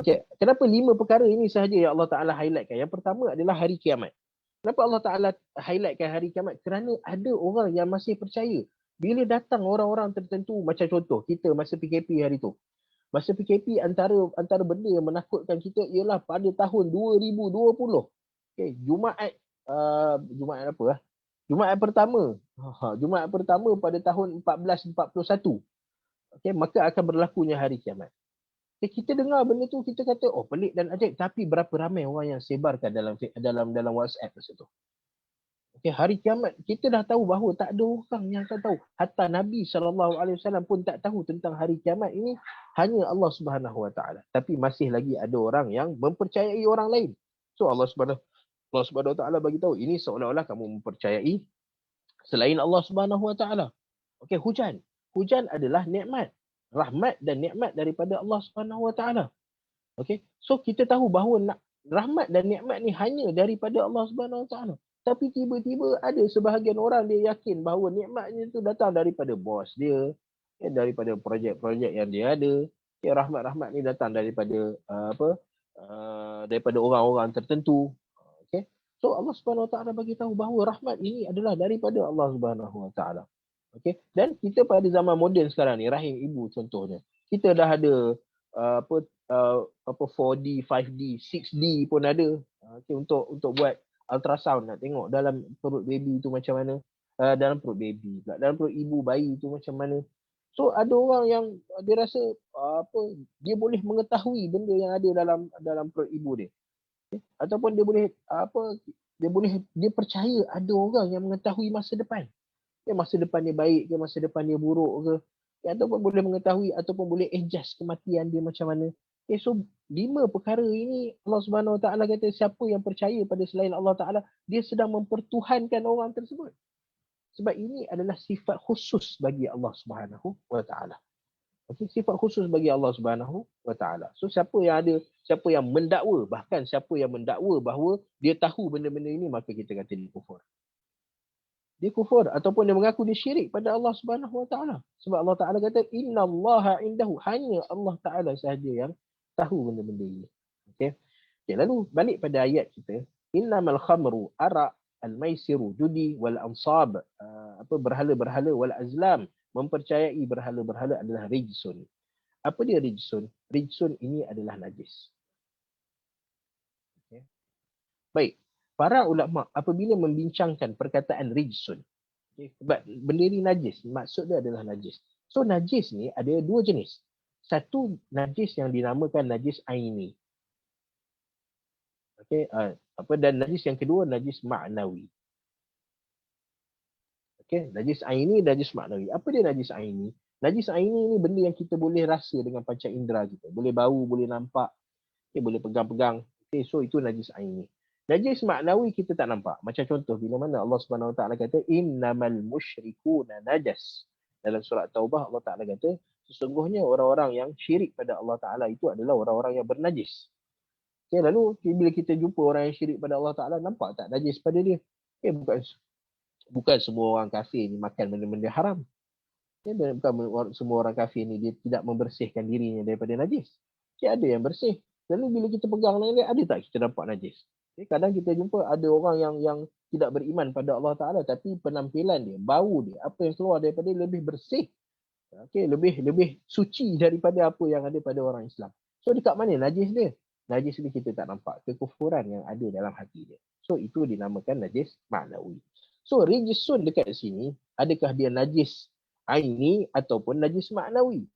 Okey, kenapa 5 perkara ini sahaja yang Allah Taala highlightkan? Yang pertama adalah hari kiamat. Kenapa Allah Taala highlightkan hari kiamat? Kerana ada orang yang masih percaya. Bila datang orang-orang tertentu, macam contoh kita masa PKP hari tu. Masa PKP antara benda yang menakutkan kita ialah pada tahun 2020. Okey, Jumaat apa lah? Jumaat pertama. Jumaat pertama pada tahun 1441. Okey, maka akan berlakunya hari kiamat. Kita dengar benda tu, kita kata oh pelik dan ajaib, tapi berapa ramai orang yang sebarkan dalam WhatsApp masa tu. Okey, hari kiamat kita dah tahu bahawa tak ada orang yang akan tahu. Hatta Nabi SAW pun tak tahu tentang hari kiamat ini, hanya Allah Subhanahu Wa Taala. Tapi masih lagi ada orang yang mempercayai orang lain. So Allah Subhanahu Wa Taala bagi tahu ini seolah-olah kamu mempercayai selain Allah Subhanahu Wa Taala. Okey, hujan. Hujan adalah nikmat, rahmat dan nikmat daripada Allah Subhanahu Wa Taala. Okey. So kita tahu bahawa rahmat dan nikmat ni hanya daripada Allah Subhanahu Wa Taala. Tapi tiba-tiba ada sebahagian orang dia yakin bahawa nikmatnya itu datang daripada bos dia, daripada projek-projek yang dia ada. Rahmat-rahmat ni datang daripada daripada orang-orang tertentu. Okey. So Allah Subhanahu Wa Taala bagi tahu bahawa rahmat ini adalah daripada Allah Subhanahu Wa Taala. Okey. Dan kita pada zaman moden sekarang ni, rahim ibu contohnya, kita dah ada 4D, 5D, 6D pun ada. Okay, untuk buat ultrasound, nak tengok dalam perut baby tu macam mana, dalam perut baby, dalam perut ibu bayi tu macam mana. So ada orang yang dia rasa dia boleh mengetahui benda yang ada dalam perut ibu dia. Okay? Ataupun dia percaya ada orang yang mengetahui masa depan. Masa depan dia baik ke, masa depan dia buruk ke, ataupun boleh mengetahui ataupun boleh adjust kematian dia macam mana. So 5 perkara ini Allah Subhanahu Wa Taala kata siapa yang percaya pada selain Allah Taala, dia sedang mempertuhankan orang tersebut. Sebab ini adalah sifat khusus bagi Allah Subhanahu Wa Taala. Okey, sifat khusus bagi Allah Subhanahu wa taala. So siapa yang mendakwa, bahkan siapa yang mendakwa bahawa dia tahu benda-benda ini, maka kita kata dia kufur. Dia kufur ataupun dia mengaku dia syirik pada Allah Subhanahu wa taala. Sebab Allah Taala kata innallaha indahu, hanya Allah Taala sahaja yang tahu benda-benda ini. Okey. Okay, lalu balik pada ayat kita, innamal khamru ara al-maisiru judi wal ansab, berhala-berhala wal azlam, mempercayai berhala-berhala adalah rijsun. Apa dia rijsun? Rijsun ini adalah najis. Okay. Baik, para ulama apabila membincangkan perkataan rijsun, okay, sebab benda ni najis, maksud dia adalah najis. So najis ni ada dua jenis. Satu najis yang dinamakan najis aini. Okay, dan najis yang kedua najis ma'nawi. Okay, najis aini, najis maknawi. Apa dia najis aini? Najis aini ni benda yang kita boleh rasa dengan panca indera kita. Boleh bau, boleh nampak, okay, boleh pegang-pegang. Okay, so itu najis aini. Najis maknawi kita tak nampak. Macam contoh bila mana Allah Subhanahu Wa Taala kata innamal musyrikuna najas. Dalam surah Taubah Allah Taala kata sesungguhnya orang-orang yang syirik pada Allah Taala itu adalah orang-orang yang bernajis. Okay, lalu bila kita jumpa orang yang syirik pada Allah Taala, nampak tak najis pada dia? Okay, bukan semua orang kafir ni makan benda-benda haram. Ya, bukan semua orang kafir ni dia tidak membersihkan dirinya daripada najis. Ya, ada yang bersih. Lalu bila kita pegang dia, ada tak kita nampak najis? Ya, kadang kita jumpa ada orang yang tidak beriman pada Allah Ta'ala, tapi penampilan dia, bau dia, apa yang keluar daripada dia lebih bersih. Okay, lebih suci daripada apa yang ada pada orang Islam. So dekat mana najis dia? Najis ni kita tak nampak. Kekufuran yang ada dalam hati dia. So itu dinamakan najis maknawi. So rijsun dekat sini, adakah dia najis aini ataupun najis maknawi?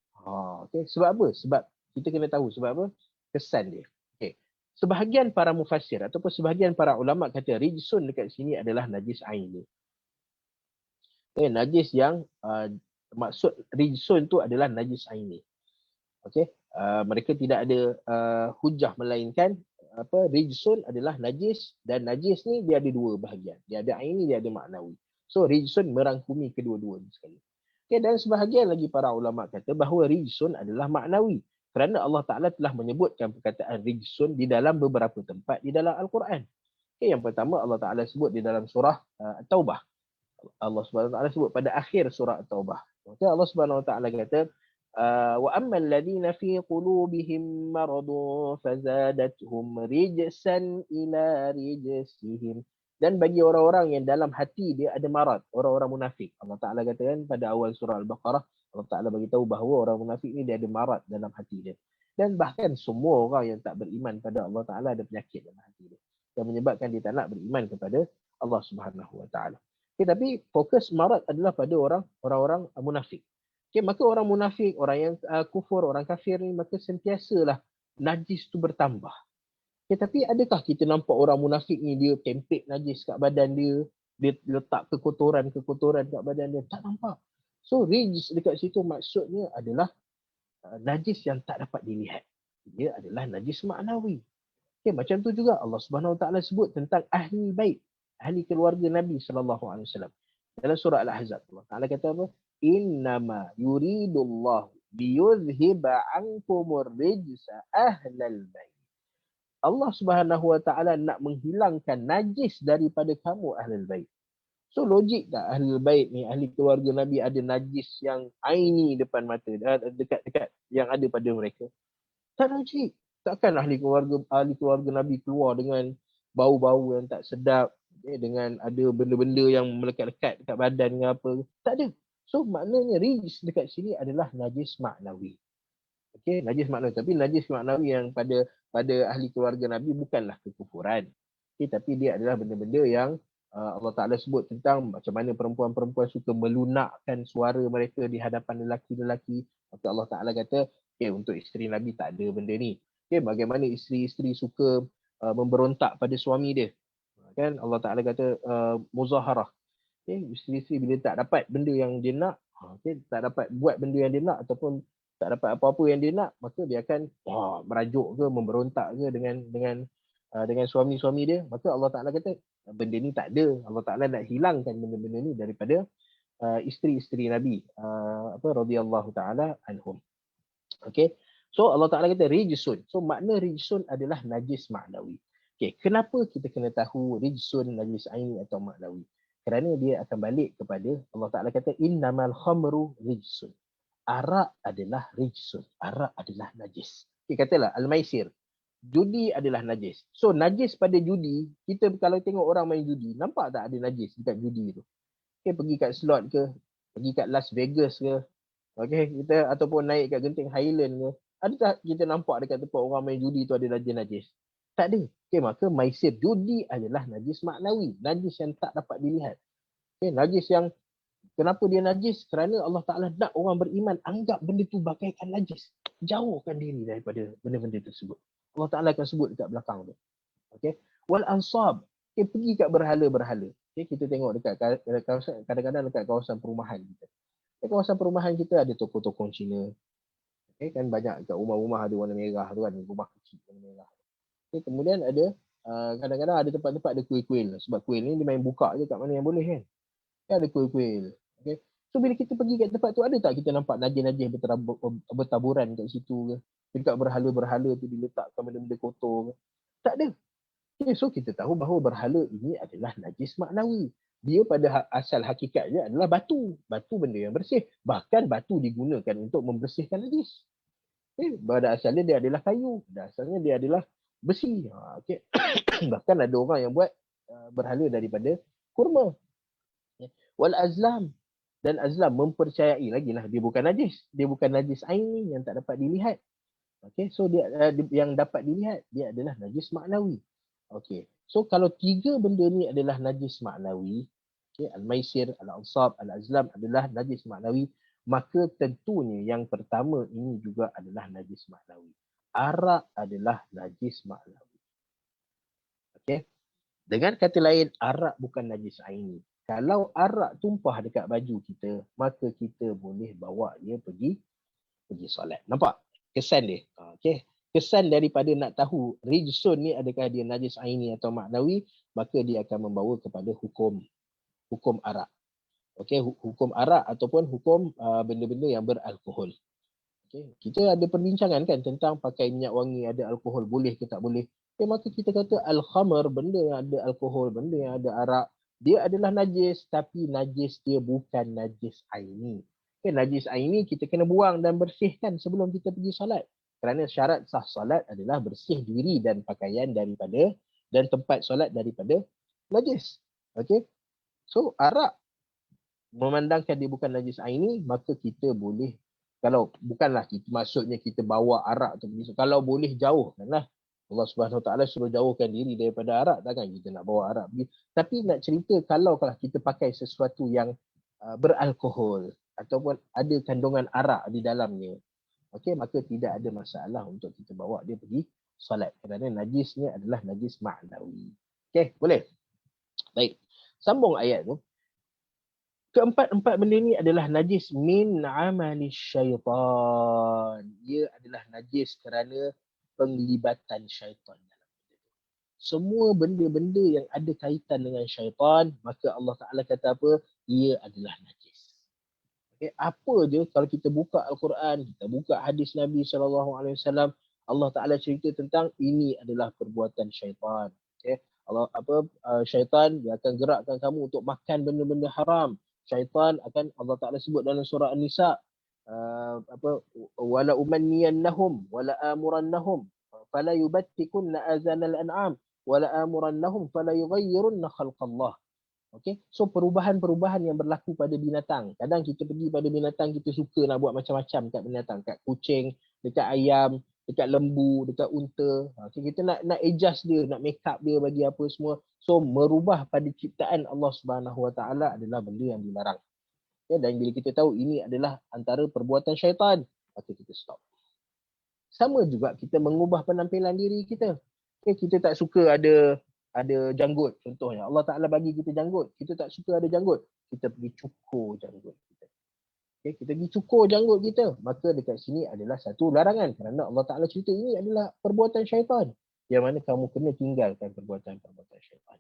Okay. Sebab apa? Sebab kita kena tahu sebab apa? Kesan dia. Okay. Sebahagian para mufassir ataupun sebahagian para ulama kata rijsun dekat sini adalah najis aini. Okay. Najis yang maksud rijsun tu adalah najis aini. Okay. Mereka tidak ada hujah melainkan rijsun adalah najis, dan najis ni dia ada dua bahagian. Dia ada aini, dia ada maknawi. So rijsun merangkumi kedua-duanya sekali. Okay, dan sebahagian lagi para ulama kata bahawa rijsun adalah maknawi. Kerana Allah Ta'ala telah menyebutkan perkataan rijsun di dalam beberapa tempat di dalam Al-Quran. Okay, yang pertama Allah Ta'ala sebut di dalam surah Taubah. Allah Subhanahu Wa Ta'ala sebut pada akhir surah Taubah. Okay, Allah Subhanahu Wa Ta'ala kata وَأَمَّا الَّذِينَ فِي قُلُوبِهِمْ مَرَضٌ فَزَادَتْهُمْ رِجْسًا إِلَى رِجْسِهِمْ. Dan bagi orang-orang yang dalam hati dia ada marad, orang-orang munafik. Allah Ta'ala katakan pada awal surah Al-Baqarah, Allah Ta'ala bagi tahu bahawa orang munafik ni dia ada marad dalam hati dia. Dan bahkan semua orang yang tak beriman pada Allah Ta'ala ada penyakit dalam hati dia, yang menyebabkan dia tak nak beriman kepada Allah Subhanahu Wa Ta'ala. Okay, tapi fokus marad adalah pada orang-orang munafik. Okay, maka orang munafik, orang yang kufur, orang kafir ni, maka sentiasalah najis tu bertambah. Okay, tapi adakah kita nampak orang munafik ni dia tempek najis kat badan dia, dia letak kekotoran kat badan dia? Tak nampak. So rijis dekat situ maksudnya adalah najis yang tak dapat dilihat. Dia adalah najis maknawi. Okay, macam tu juga Allah Subhanahu Wa Taala sebut tentang ahli bait, ahli keluarga Nabi SAW. Dalam surah Al-Ahzab, Allah Ta'ala kata apa? Innama yuridullahu liyuzhiba ankumur rijsa ahlal bait. Allah Subhanahu Wa Ta'ala nak menghilangkan najis daripada kamu ahlul bait. So logik tak ahlul bait ni, ahli keluarga Nabi ada najis yang aini depan mata, dekat-dekat yang ada pada mereka? Tak logik. Takkan ahli keluarga Nabi keluar dengan bau-bau yang tak sedap, dengan ada benda-benda yang melekat-lekat dekat badan ke apa? Tak ada. So maknanya rijis dekat sini adalah najis maknawi. Okey, najis maknawi. Tapi najis maknawi yang pada ahli keluarga Nabi bukanlah kekufuran. Okay, tapi dia adalah benda-benda yang Allah Ta'ala sebut tentang macam mana perempuan-perempuan suka melunakkan suara mereka di hadapan lelaki-lelaki. Maka Allah Ta'ala kata, okay, untuk isteri Nabi tak ada benda ni. Okay, bagaimana isteri-isteri suka memberontak pada suami dia. Kan Allah Ta'ala kata muzaharah. Okay, isteri-isteri bila tak dapat benda yang dia nak, okay, tak dapat buat benda yang dia nak ataupun tak dapat apa-apa yang dia nak, maka dia akan merajuk ke, memberontak ke dengan suami-suami dia. Maka Allah Ta'ala kata benda ni tak ada. Allah Ta'ala nak hilangkan benda-benda ni daripada isteri-isteri Nabi radhiyallahu ta'ala anhum. Okey. So Allah Taala kata rijsun. So makna rijsun adalah najis maknawi. Okey, kenapa kita kena tahu rijsun najis aini atau maknawi? Kerana dia akan balik kepada Allah Taala kata innamal khamru rijsun. Arak adalah rijsun. Arak adalah najis. Okey, katalah al-maisir. Judi adalah najis. So najis pada judi, kita kalau tengok orang main judi, nampak tak ada najis dekat judi tu? Okay, pergi kat slot ke, pergi kat Las Vegas ke, okay, kita ataupun naik kat Genting Highland ke, ada tak kita nampak dekat tempat orang main judi tu ada najis? Tak ada. Okay, maka maisir judi adalah najis maknawi, najis yang tak dapat dilihat. Okay, najis yang kenapa dia najis? Kerana Allah Ta'ala nak orang beriman anggap benda tu bagaikan najis. Jauhkan diri daripada benda-benda tersebut. Allah Ta'ala akan sebut dekat belakang tu. Okay. Wal ansab. Okay, pergi kat berhala-berhala. Okay, kita tengok dekat kawasan, kadang-kadang dekat kawasan perumahan kita. Dekat kawasan perumahan kita ada toko-toko Cina. Okay, kan banyak kat rumah-rumah ada warna merah tu kan. Rumah kecil warna merah. Okay, kemudian ada kadang-kadang ada tempat-tempat ada kuil-kuil. Sebab kuil ni dia main buka je kat mana yang boleh kan. Ada kuil-kuil. Okay. So bila kita pergi kat tempat tu, ada tak kita nampak najis-najis bertaburan kat situ ke? Dekat berhala-berhala tu diletakkan benda-benda kotor ke? Tak ada. Okay, so kita tahu bahawa berhala ini adalah najis maknawi. Dia pada asal hakikatnya adalah batu. Batu benda yang bersih. Bahkan batu digunakan untuk membersihkan najis. Okay. Pada asalnya dia adalah kayu. Pada asalnya dia adalah besi. Okay. Bahkan ada orang yang buat berhala daripada kurma. Wal azlam. Dan azlam mempercayai lagi lah dia bukan najis. Dia bukan najis aini yang tak dapat dilihat. Okay, so dia yang dapat dilihat dia adalah najis maknawi. Okay, so kalau tiga benda ni adalah najis maknawi, okay, al-maisir, al-ansab, al-azlam adalah najis maknawi, maka tentunya yang pertama ini juga adalah najis maknawi. Arak adalah najis maknawi. Okay, dengan kata lain arak bukan najis aini. Kalau arak tumpah dekat baju kita, maka kita boleh bawa dia pergi solat. Nampak kesan dia? Okay. Kesan daripada nak tahu rijsun ni adakah dia najis aini atau maknawi, maka dia akan membawa kepada hukum arak. Okay, hukum arak ataupun hukum benda-benda yang beralkohol. Okay. Kita ada perbincangan kan tentang pakai minyak wangi ada alkohol boleh ke tak boleh. Okay, maka kita kata al-khamr, benda yang ada alkohol, benda yang ada arak, dia adalah najis, tapi najis dia bukan najis aini. Okay, najis aini kita kena buang dan bersihkan sebelum kita pergi solat. Kerana syarat sah solat adalah bersih diri dan pakaian daripada dan tempat solat daripada najis. Okay. So arak memandangkan dia bukan najis aini, maka kita boleh, kalau bukanlah kita maksudnya kita bawa arak tu, kalau boleh jauhkanlah. Allah Subhanahu Wa Taala suruh jauhkan diri daripada arak, takkan kita nak bawa arak pergi. Tapi nak cerita kalau kita pakai sesuatu yang beralkohol ataupun ada kandungan arak di dalamnya, okey, maka tidak ada masalah untuk kita bawa dia pergi solat kerana najisnya adalah najis ma'nawi. Okey, boleh? Baik. Sambung ayat tu. Keempat-empat benda ni adalah najis min amali syaitan. Dia adalah najis kerana penglibatan syaitan dalam benda tu. Semua benda-benda yang ada kaitan dengan syaitan, maka Allah Ta'ala kata apa? Ia adalah najis. Okay, apa je kalau kita buka Al-Quran, kita buka hadis Nabi SAW, Allah Ta'ala cerita tentang ini adalah perbuatan syaitan. Okay. Syaitan dia akan gerakkan kamu untuk makan benda-benda haram. Syaitan akan, Allah Ta'ala sebut dalam surah An-Nisa, wala umanniyannahum wala amurannahum fala yubattikunna azanal an'am wala amurannahum fala yughayyirunna khalqallah. Okey, so perubahan-perubahan yang berlaku pada binatang. Kadang kita pergi pada binatang, kita suka nak buat macam-macam kat binatang, kat kucing, dekat ayam, dekat lembu, dekat unta. Okay, kita nak adjust dia, nak make up dia bagi apa semua. So merubah pada ciptaan Allah Subhanahu Wa Taala adalah benda yang dilarang. Okay, dan bila kita tahu ini adalah antara perbuatan syaitan, maka kita stop. Sama juga kita mengubah penampilan diri kita. Okay, kita tak suka ada janggut contohnya. Allah Ta'ala bagi kita janggut. Kita tak suka ada janggut. Kita pergi cukur janggut kita. Okay, kita pergi cukur janggut kita. Maka dekat sini adalah satu larangan. Kerana Allah Ta'ala cerita ini adalah perbuatan syaitan. Yang mana kamu kena tinggalkan perbuatan-perbuatan syaitan.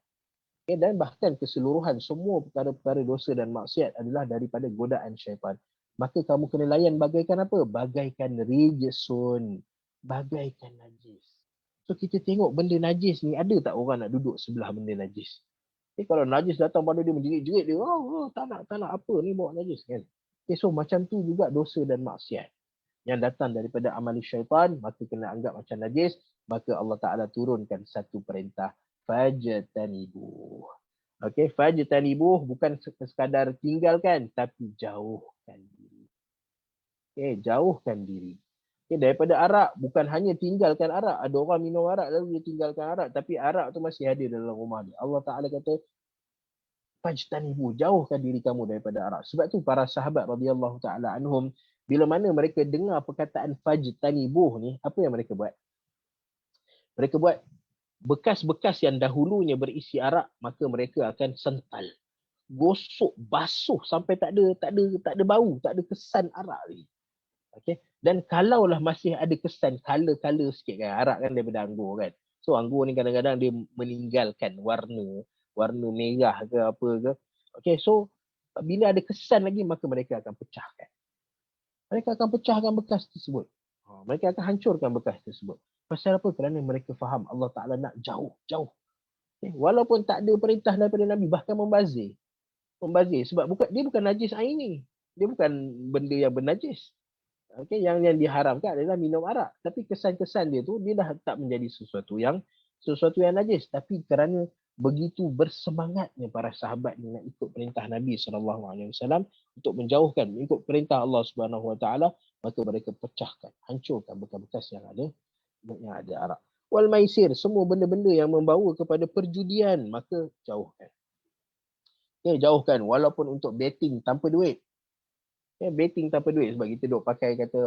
Okay, dan bahkan keseluruhan semua perkara-perkara dosa dan maksiat adalah daripada godaan syaitan. maka kamu kena layan bagaikan apa? Bagaikan rijsun, bagaikan najis. So kita tengok benda najis ni, ada tak orang nak duduk sebelah benda najis? Kalau najis datang pada dia, menjerit-jerit dia, tak nak apa ni bawa najis kan. So macam tu juga dosa dan maksiat yang datang daripada amal syaitan, maka kena anggap macam najis. Maka Allah Ta'ala turunkan satu perintah, fajtanibuh. Okey, fajtanibuh bukan sekadar tinggalkan, tapi jauhkan diri. Okey, jauhkan diri. Okay, daripada arak, bukan hanya tinggalkan arak. Ada orang minum arak lalu dia tinggalkan arak, tapi arak tu masih ada dalam rumah dia. Allah Ta'ala kata, fajtanibuh, jauhkan diri kamu daripada arak. Sebab tu para sahabat radhiyallahu ta'ala anhum, bila mana mereka dengar perkataan fajtanibuh ni, apa yang mereka buat? Mereka buat bekas-bekas yang dahulunya berisi arak, maka mereka akan sental, gosok, basuh sampai tak ada bau, tak ada kesan arak lagi. Okey. Dan kalaulah masih ada kesan color sikit kan, arak kan daripada anggur kan. So anggur ni kadang-kadang dia meninggalkan warna merah ke apa ke. Okey, so bila ada kesan lagi, maka mereka akan pecahkan. Mereka akan pecahkan bekas tersebut. Mereka akan hancurkan bekas tersebut. Pasal apa? Kerana mereka faham Allah Ta'ala nak jauh. Okay. Walaupun tak ada perintah daripada Nabi, bahkan membazir. Sebab dia bukan najis air ni. Dia bukan benda yang bernajis. Okay. Yang diharamkan adalah minum arak. Tapi kesan-kesan dia tu, dia dah tak menjadi sesuatu yang najis. Tapi kerana begitu bersemangatnya para sahabat ni nak ikut perintah Nabi SAW untuk menjauhkan, ikut perintah Allah Subhanahu Wa Taala, maka mereka pecahkan, hancurkan bekas-bekas yang ada arak. Wal maisir, semua benda-benda yang membawa kepada perjudian, maka jauhkan. Okay, jauhkan walaupun untuk betting tanpa duit. Okay, betting tanpa duit, sebab kita duk pakai kata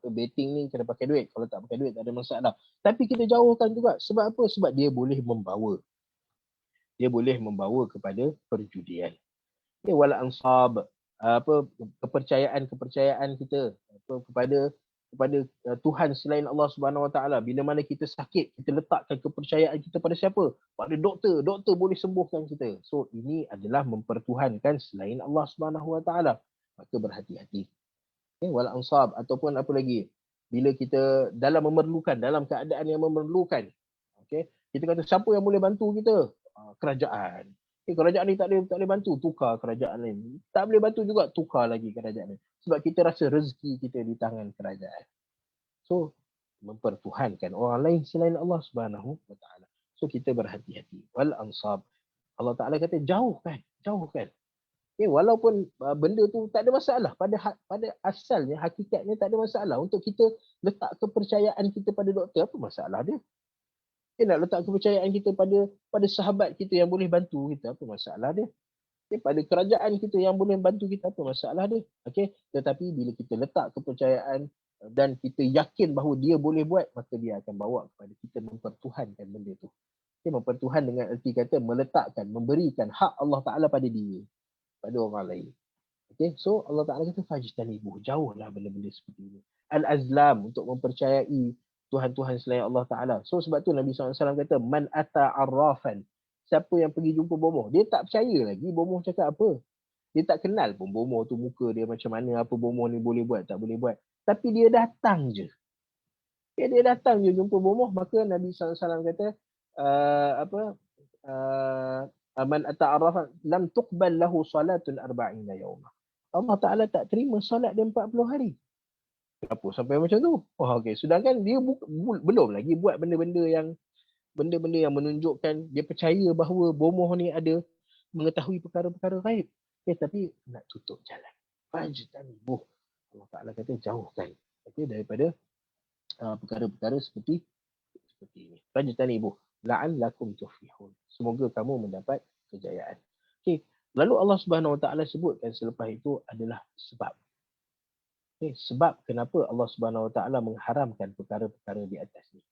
betting ni kena pakai duit. Kalau tak pakai duit tak ada masalah. Tapi kita jauhkan juga. Sebab apa? Sebab dia boleh membawa kepada perjudian. Okay, wal ansab, kepercayaan kita kepada Tuhan selain Allah Subhanahu Wa Taala. Bila mana kita sakit, kita letakkan kepercayaan kita pada siapa? Pada doktor. Doktor boleh sembuhkan kita. So ini adalah mempertuhankan selain Allah Subhanahu Wa Taala. Maka berhati-hati. Okay, wal ansab, ataupun apa lagi? Bila kita dalam keadaan yang memerlukan. Okay, kita kata siapa yang boleh bantu kita? Kerajaan. Kerajaan ni tak boleh bantu, tukar kerajaan lain. Tak boleh bantu juga, tukar lagi kerajaan lain. Sebab kita rasa rezeki kita di tangan kerajaan. So, mempertuhankan orang lain selain Allah Subhanahu Wa Taala. So, kita berhati-hati. Wal ansab. Allah Ta'ala kata jauhkan. Okay, walaupun benda tu tak ada masalah. Pada asalnya, hakikatnya tak ada masalah. Untuk kita letak kepercayaan kita pada doktor, apa masalah dia? Kita nak letak kepercayaan kita pada sahabat kita yang boleh bantu kita, apa masalah dia? Okay, pada kerajaan kita yang boleh bantu kita, apa masalah dia? Okay? Tetapi bila kita letak kepercayaan dan kita yakin bahawa dia boleh buat, maka dia akan bawa kepada kita mempertuhankan benda tu. Okay, mempertuhan dengan erti kata meletakkan, memberikan hak Allah Ta'ala pada dia, pada orang lain. Okay? So Allah Ta'ala kata fajtanibuh, jauhlah benda-benda seperti ini. Al-azlam, untuk mempercayai Tuhan-Tuhan selain Allah Ta'ala. So sebab tu Nabi SAW kata, man ata arrafan, siapa yang pergi jumpa bomoh, dia tak percaya lagi bomoh cakap apa. Dia tak kenal pun bomoh tu muka dia macam mana, apa bomoh ni boleh buat, tak boleh buat. Tapi dia datang je. Dia datang je jumpa bomoh, maka Nabi SAW kata, man ata arrafan, lam tuqbal lahu salatun arba'ina yawma. Allah Ta'ala tak terima salat dia 40 hari. Kenapa sampai macam tu? Okay. Sedangkan dia belum lagi buat benda-benda yang menunjukkan dia percaya bahawa bomoh ni ada mengetahui perkara-perkara gaib. Okay, tapi nak tutup jalan. Fajtanibuh. Allah Ta'ala kata jauhkan. Okay, daripada perkara-perkara seperti ini. Fajtanibuh. La'allakum tuflihun. Semoga kamu mendapat kejayaan. Okay. Lalu Allah Subhanahu Wa Ta'ala sebutkan selepas itu adalah sebab. Okay, sebab kenapa Allah Subhanahu Wa Taala mengharamkan perkara-perkara di atas ni.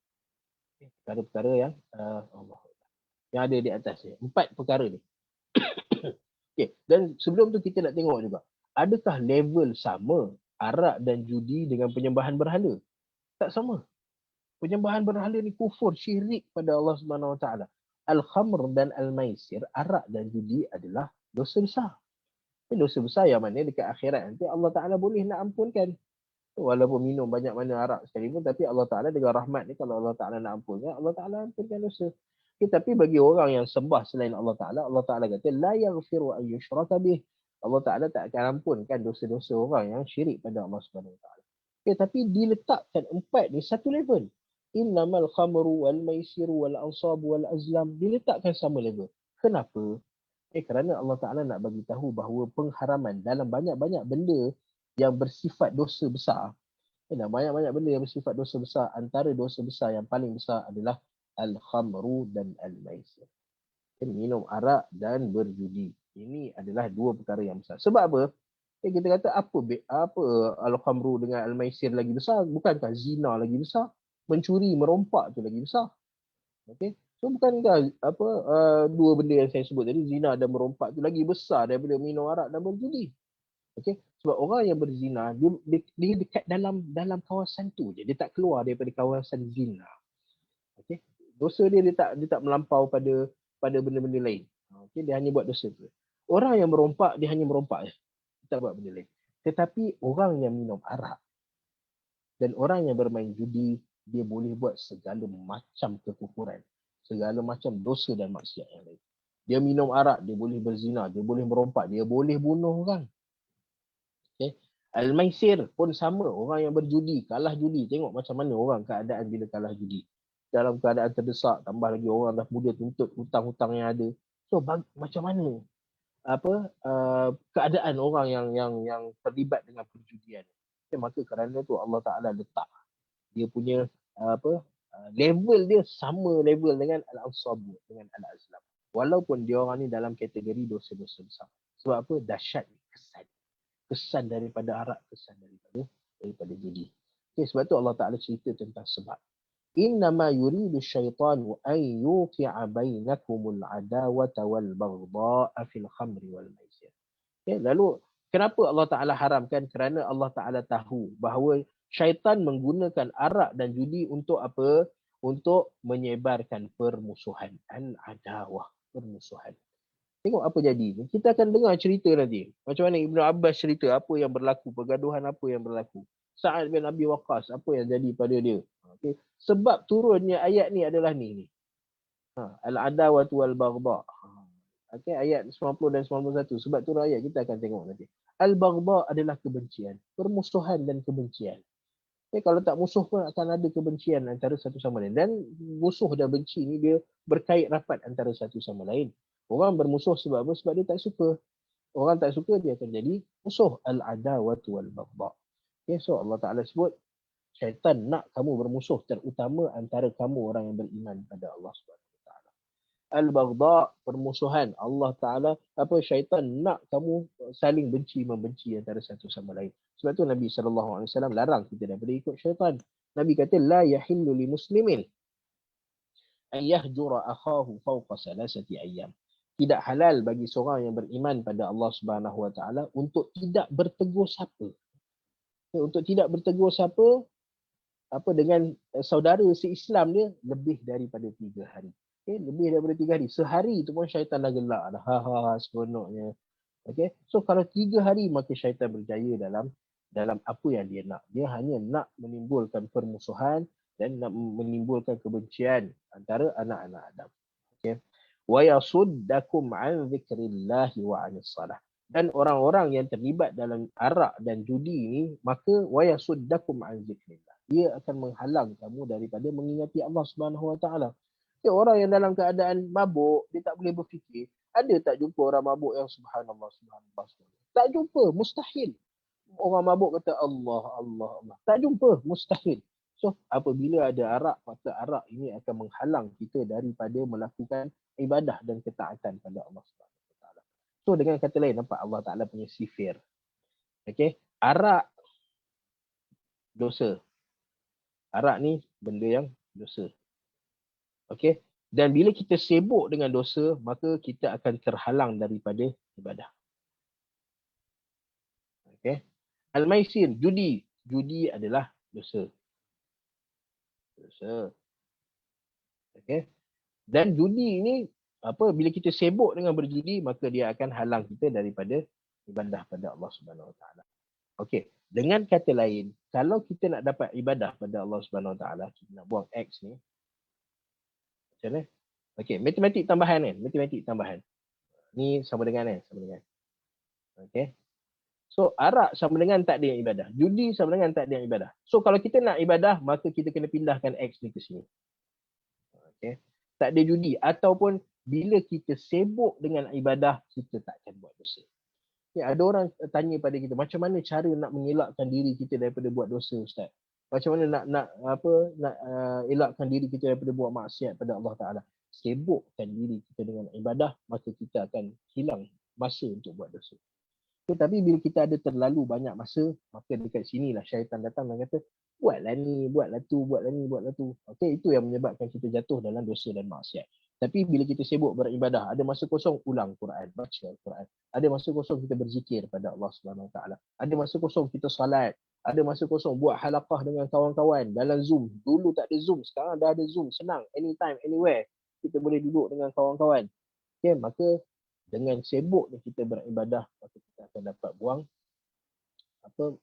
Okay, perkara-perkara yang ada di atas ni. 4 perkara ni. Okay, dan sebelum tu kita nak tengok juga, adakah level sama arak dan judi dengan penyembahan berhala? Tak sama. Penyembahan berhala ni kufur, syirik pada Allah Subhanahu Wa Taala. Al-khamr dan al-maisir, arak dan judi adalah dosa besar. Ini dosa besar yang mana dekat akhirat nanti Allah Ta'ala boleh nak ampunkan. Walaupun minum banyak mana arak sekalipun, tapi Allah Ta'ala dengan rahmat ni, kalau Allah Ta'ala nak ampunkan, Allah Ta'ala ampunkan dosa. Okay, tapi bagi orang yang sembah selain Allah Ta'ala kata, la yaghfiru an yushraka bih. Allah Ta'ala tak akan ampunkan dosa-dosa orang yang syirik pada Allah Subhanahu Wa Ta'ala. Okay, tapi diletakkan 4 ni satu level. Innamal khamru wal maisiru wal ansabu wal azlam. Diletakkan sama level. Kenapa? Kerana Allah Ta'ala nak bagi tahu bahawa pengharaman dalam banyak-banyak benda yang bersifat dosa besar. Dan banyak-banyak benda yang bersifat dosa besar, antara dosa besar yang paling besar adalah al-khamru dan al-maisir. Minum arak dan berjudi. Ini adalah dua perkara yang besar. Sebab apa? Kita kata apa al-khamru dengan al-maisir lagi besar? Bukankah zina lagi besar? Mencuri, merompak tu lagi besar. Okey. So bukankah dua benda yang saya sebut tadi, zina dan merompak tu lagi besar daripada minum arak dan berjudi? Okey. Sebab orang yang berzina, dia dekat dalam kawasan tu je. Dia tak keluar daripada kawasan zina. Okey. Dosa dia tak melampau pada benda-benda lain. Okey, dia hanya buat dosa tu. Orang yang merompak, dia hanya merompak je. Tak buat benda lain. Tetapi orang yang minum arak dan orang yang bermain judi, dia boleh buat segala macam kekufuran, segala macam dosa dan maksiat yang lain. Dia minum arak, dia boleh berzina, dia boleh merompak, dia boleh bunuh orang. Okay. Al-maisir pun sama. Orang yang berjudi, kalah judi. Tengok macam mana orang keadaan bila kalah judi. Dalam keadaan terdesak, tambah lagi orang dah muda tuntut hutang-hutang yang ada. So macam mana keadaan orang yang terlibat dengan perjudian. Okay, maka kerana tu Allah Ta'ala letak dia punya level dia sama level dengan al-ansabu, dengan al-azlam. Walaupun dia orang ni dalam kategori dosa-dosa besar. Sebab apa? Dahsyat kesan daripada arak, kesan daripada judi. Okay, sebab tu Allah Ta'ala cerita tentang sebab. Innama yuridu syaitanu an yuqi'a bainakumul adawata wal baghdha'a fil khamri wal maisir. Okay, lalu kenapa Allah Ta'ala haramkan? Kerana Allah Ta'ala tahu bahawa syaitan menggunakan arak dan judi untuk apa? Untuk menyebarkan permusuhan. Al-adawah, permusuhan. Tengok apa jadi. Kita akan dengar cerita nanti. Macam mana Ibnu Abbas cerita apa yang berlaku, pergaduhan apa yang berlaku. Sa'ad bin Abi Waqqas, apa yang jadi pada dia. Okay. Sebab turunnya ayat ni adalah ni. Al-adawatu wal baghdha. Okay, ayat 90 dan 91. Sebab turun ayat kita akan tengok nanti. Al-baghdha adalah kebencian. Permusuhan dan kebencian. Okay, kalau tak musuh pun akan ada kebencian antara satu sama lain. Dan musuh dan benci ni dia berkait rapat antara satu sama lain. Orang bermusuh sebab apa? Sebab dia tak suka. Orang tak suka, dia akan jadi musuh. Al-adawatu wal baghdha. Okay, so Allah Ta'ala sebut syaitan nak kamu bermusuh, terutama antara kamu orang yang beriman pada Allah Subhanahu Wa Ta'ala. Al-baghdha, permusuhan. Allah Ta'ala, syaitan nak kamu saling membenci antara satu sama lain. Sebab tu Nabi SAW larang kita daripada ikut syaitan. Nabi kata, la yahillu li muslimin an yahjura akhahu fawqa salasati ayyam. Tidak halal bagi seorang yang beriman pada Allah Subhanahu Wa Ta'ala untuk tidak bertegur sapa. Untuk tidak bertegur sapa dengan saudara se-Islam dia lebih daripada 3 hari. Okay, lebih daripada 3 hari. Sehari tu pun syaitan dah gelak dah. Ha seronoknya. Okay, so kalau 3 hari maka syaitan berjaya dalam apa yang dia nak. Dia hanya nak menimbulkan permusuhan dan nak menimbulkan kebencian antara anak-anak Adam. Okay. Wa yasuddakum an dzikrillahi wa 'anis salah. Dan orang-orang yang terlibat dalam arak dan judi ni, maka wa yasuddakum an dzikrillah. Dia akan menghalang kamu daripada mengingati Allah Subhanahu Wa Ta'ala. Okay, orang yang dalam keadaan mabuk, dia tak boleh berfikir. Ada tak jumpa orang mabuk yang subhanallah. Tak jumpa, mustahil. Orang mabuk kata Allah. Tak jumpa, mustahil. So, apabila ada arak, maka arak ini akan menghalang kita daripada melakukan ibadah dan ketaatan pada Allah Subhanahu Wa Ta'ala. So, dengan kata lain, nampak Allah Ta'ala punya sifir. Okay, arak dosa. Arak ni benda yang dosa. Okay, dan bila kita sibuk dengan dosa, maka kita akan terhalang daripada ibadah. Okay, al-maisir, judi. Judi adalah dosa. Okay. Dan judi ini bila kita sibuk dengan berjudi, maka dia akan halang kita daripada ibadah pada Allah Subhanahu Wa Taala. Okey, dengan kata lain, kalau kita nak dapat ibadah pada Allah Subhanahu Wa Taala, kita nak buang X ni, macam mana? Okey, matematik tambahan kan? Matematik tambahan. Ni sama dengan kan? Sama dengan. Okey. So, arak sama dengan tak ada yang ibadah. Judi sama dengan tak ada yang ibadah. So, kalau kita nak ibadah, maka kita kena pindahkan X ni ke sini. Okay. Tak ada judi. Ataupun bila kita sibuk dengan ibadah, kita takkan buat dosa. Ya, ada orang tanya pada kita, macam mana cara nak mengelakkan diri kita daripada buat dosa, Ustaz? Macam mana nak elakkan diri kita daripada buat maksiat pada Allah Ta'ala? Sibukkan diri kita dengan ibadah, maka kita akan hilang masa untuk buat dosa. Tetapi bila kita ada terlalu banyak masa, maka dekat sinilah syaitan datang dan kata, buatlah ni, buatlah tu, buatlah ni, buatlah tu. Okey, itu yang menyebabkan kita jatuh dalam dosa dan maksiat. Tapi bila kita sibuk beribadah, ada masa kosong, ulang Quran, baca Al-Quran. Ada masa kosong kita berzikir pada Allah Subhanahu Wa Taala. Ada masa kosong kita salat. Ada masa kosong buat halaqah dengan kawan-kawan dalam Zoom. Dulu tak ada Zoom, sekarang dah ada Zoom. Senang, anytime, anywhere. Kita boleh duduk dengan kawan-kawan. Okey, maka dengan sibuknya kita beribadah, maka kita akan dapat buang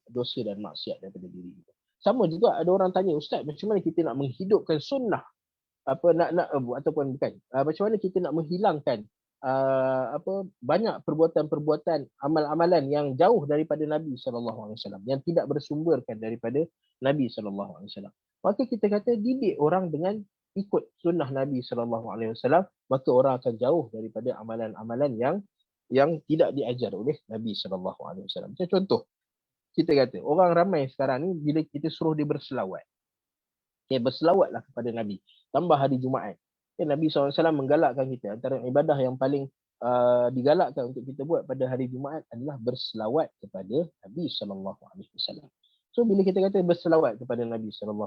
dosa dan maksiat daripada diri kita. Sama juga ada orang tanya, Ustaz, macam mana kita nak menghidupkan sunnah? Ataupun bukan. Macam mana kita nak menghilangkan banyak perbuatan-perbuatan amal-amalan yang jauh daripada Nabi SAW, yang tidak bersumberkan daripada Nabi SAW. Maka kita kata didik orang dengan ikut sunnah Nabi SAW, maka orang akan jauh daripada amalan-amalan yang tidak diajar oleh Nabi SAW. Macam contoh, kita kata orang ramai sekarang ni bila kita suruh dia berselawat. Okay, berselawatlah kepada Nabi. Tambah hari Jumaat. Okay, Nabi SAW menggalakkan kita. Antara ibadah yang paling digalakkan untuk kita buat pada hari Jumaat adalah berselawat kepada Nabi SAW. So bila kita kata berselawat kepada Nabi SAW,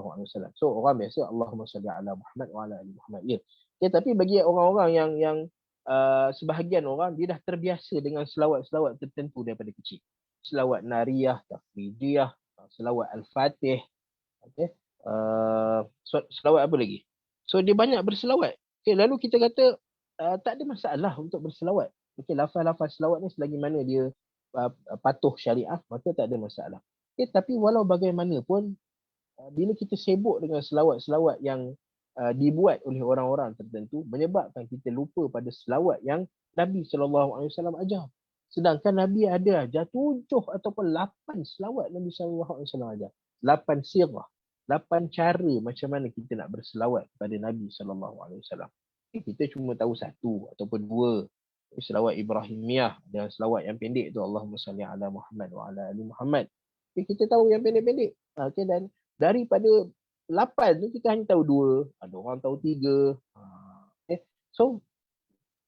so orang biasa Allahumma salli ala Muhammad wa ala ali Muhammad. Ya. Okay, tapi bagi orang-orang yang sebahagian orang dia dah terbiasa dengan selawat-selawat tertentu daripada kecil. Selawat nariyah, tafridiyah, selawat al-fatih. Okay. Selawat apa lagi? So dia banyak berselawat. Okay, lalu kita kata tak ada masalah untuk berselawat. Okay, lafaz-lafaz selawat ni selagi mana dia patuh syariah, maka tak ada masalah. Okay, tapi walau bagaimanapun, bila kita sibuk dengan selawat-selawat yang dibuat oleh orang-orang tertentu, menyebabkan kita lupa pada selawat yang Nabi SAW ajar. Sedangkan Nabi ada ajar 7 ataupun 8 selawat Nabi SAW ajar. 8 sirah, 8 cara macam mana kita nak berselawat kepada Nabi SAW. Kita cuma tahu 1 ataupun 2. Selawat Ibrahimiyah dan selawat yang pendek tu, Allahumma salli ala Muhammad wa ala ali Muhammad. Kita tahu yang pendek-pendek. Okay, dan daripada 8 tu kita hanya tahu 2. Ada orang tahu 3. Okay. So,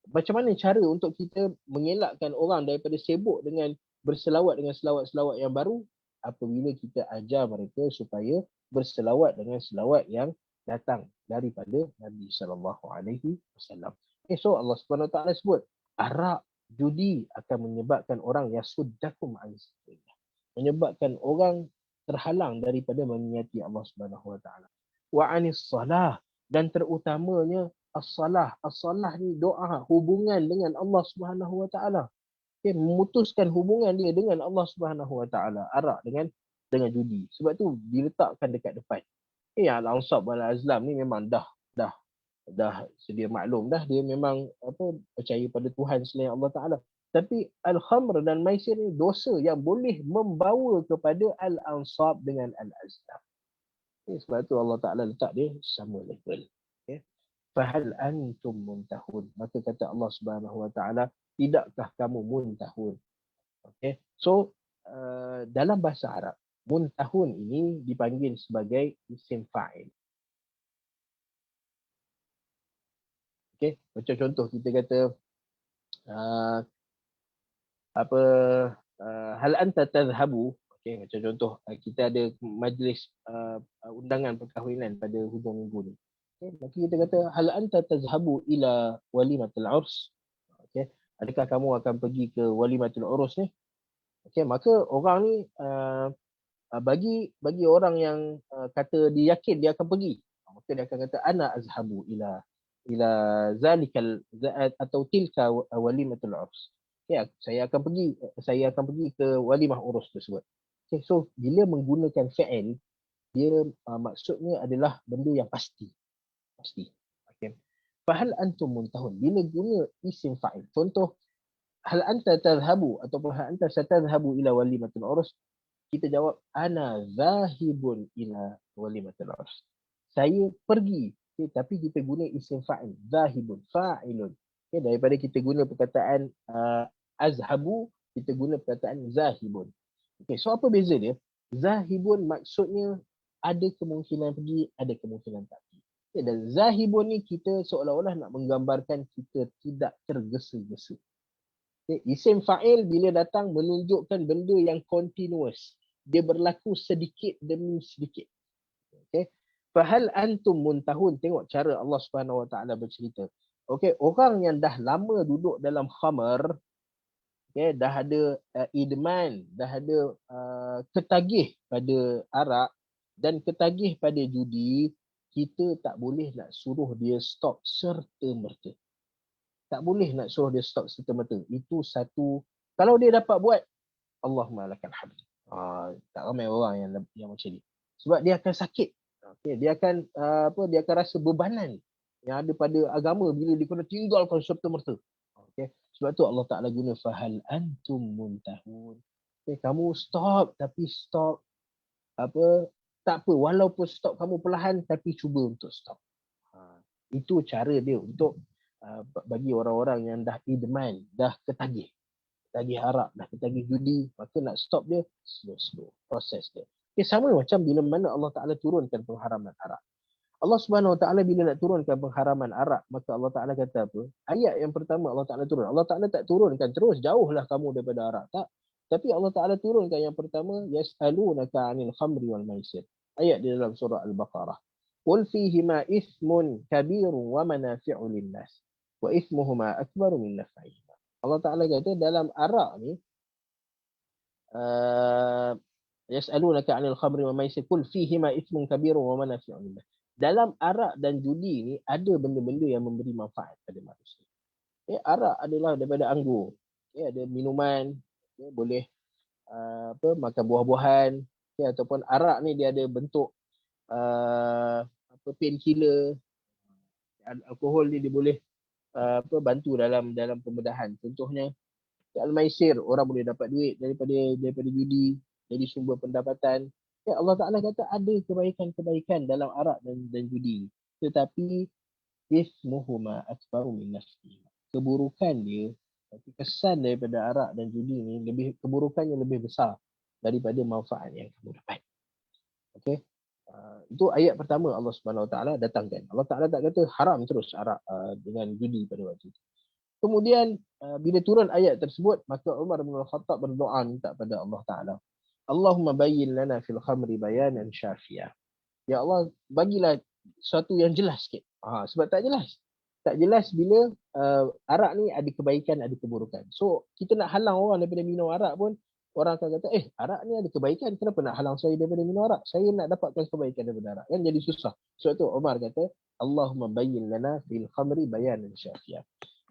macam mana cara untuk kita mengelakkan orang daripada sibuk dengan berselawat dengan selawat-selawat yang baru? Apabila kita ajar mereka supaya berselawat dengan selawat yang datang daripada Nabi SAW. Okay, so Allah Subhanahu Wa Taala sebut, arak, judi akan menyebabkan orang yasuddakum an zikrillah. Menyebabkan orang terhalang daripada memingati Allah Subhanahu Wa Taala. Wa anis salah, dan terutamanya as-salah. As-salah ni doa, hubungan dengan Allah Subhanahu Wa Taala. Okay, memutuskan hubungan dia dengan Allah Subhanahu Wa Taala. Arak dengan judi. Sebab tu diletakkan dekat depan. Al-Ansab wal-Azlam ni memang dah sedia maklum dah, dia memang percaya pada Tuhan selain Allah Taala. Tapi al-khamr dan maisir ni dosa yang boleh membawa kepada al-ansab dengan al-azlam. Sebab tu Allah Ta'ala letak dia sama level. Okay. Fahal antum muntahun. Maka kata Allah Subhanahu Wa Ta'ala, tidakkah kamu muntahun? Okay. So, dalam bahasa Arab, muntahun ini dipanggil sebagai isim fa'il. Okay. Macam contoh kita kata, hal anta tadhhabu. Okay, macam contoh kita ada majlis undangan perkahwinan pada hujung minggu ni. Okay, maka kita kata hal anta tadhhabu ila walimatul urs. Okay, adakah kamu akan pergi ke walimatul urus ni? Okay, maka orang ni bagi orang yang kata dia yakin dia akan pergi, maka dia akan kata ana azhabu ila zalikal atau tilka walimatul urs. Okay, saya akan pergi ke walimah urus tersebut. Okay, so bila menggunakan fi'il, dia maksudnya adalah benda yang pasti. Okay. Fahal antum muntahun. Bila guna isim fa'il. Contoh, hal anta tadhhabu ataupun hal anta satadhhabu ila walimatul urus. Kita jawab, ana zahibun ila walimatul urus. Saya pergi. Okay, tapi kita guna isim fa'il. Zahibun, fa'ilun. Okay, daripada kita guna perkataan azhabu, kita guna perkataan zahibun. Okay, so apa beza dia? Zahibun maksudnya ada kemungkinan pergi, ada kemungkinan tak pergi. Okay, dan zahibun ni kita seolah-olah nak menggambarkan kita tidak tergesa-gesa. Okay, isim fa'il bila datang menunjukkan benda yang continuous. Dia berlaku sedikit demi sedikit. Okay. Fahal antum muntahun. Tengok cara Allah Subhanahu Wa Taala bercerita. Okay, orang yang dah lama duduk dalam khamar, okay, dah ada idman, dah ada ketagih pada arak dan ketagih pada judi, kita tak boleh nak suruh dia stop serta-merta. Tak boleh nak suruh dia stop serta-merta. Itu satu, kalau dia dapat buat, Allahumma lakal hamd. Tak ramai orang yang macam ni. Sebab dia akan sakit. Okay, dia akan dia akan rasa bebanan yang ada pada agama bila dia kena tinggalkan serta-merta. Okay. Sebab tu Allah Ta'ala guna fahal antum muntahun. Okay, kamu stop, tapi stop tak apa, walaupun stop kamu perlahan tapi cuba untuk stop. Itu cara dia untuk bagi orang-orang yang dah idman, dah ketagih arak, dah ketagih judi, maka nak stop dia slow proses dia. Okay, sama macam bila mana Allah Ta'ala turunkan pengharaman arak. Allah Subhanahu Wa Taala bila nak turunkan pengharaman arak, maka Allah Ta'ala kata apa? Ayat yang pertama Allah Ta'ala turun. Allah Ta'ala tak turunkan terus jauhlah kamu daripada arak, tak. Tapi Allah Ta'ala turunkan yang pertama, yas'alunaka 'anil khamri wal maisir. Ayat di dalam surah Al-Baqarah. Qul fihima ithmun kabirun wa manafi'u lin-nas wa ithmuhuma akbaru min naf'ihima. Allah Ta'ala kata dalam arak ni yas'alunaka 'anil khamri wal maisir qul fihima ithmun kabirun wa manafi'u lin-nas. Dalam arak dan judi ni ada benda-benda yang memberi manfaat pada manusia. Arak adalah daripada anggur. Ada minuman, boleh makan buah-buahan, ataupun arak ni dia ada bentuk painkiller. Alkohol ni dia boleh bantu dalam pembedahan. Contohnya al-maisir, orang boleh dapat duit daripada judi, jadi sumber pendapatan. Allah Ta'ala kata ada kebaikan-kebaikan dalam arak dan judi. Tetapi ismuhuma akbaru min nafsihima. Keburukan dia, kesan daripada arak dan judi ni keburukannya lebih besar daripada manfaat yang kamu dapat. Okey. Itu ayat pertama Allah Subhanahu Wa Taala datangkan. Allah Ta'ala tak kata haram terus arak dengan judi pada waktu itu. Kemudian bila turun ayat tersebut, maka Umar bin Khattab berdoa minta pada Allah Ta'ala, Allahumma bayyin lana fil khamri bayanan syafiyah. Ya Allah, bagilah sesuatu yang jelas sikit. Sebab tak jelas. Tak jelas bila arak ni ada kebaikan, ada keburukan. So, kita nak halang orang daripada minum arak pun, orang akan kata, arak ni ada kebaikan, kenapa nak halang saya daripada minum arak? Saya nak dapatkan kebaikan daripada arak. Kan jadi susah. Sebab tu Umar kata, Allahumma bayyin lana fil khamri bayanan syafiyah.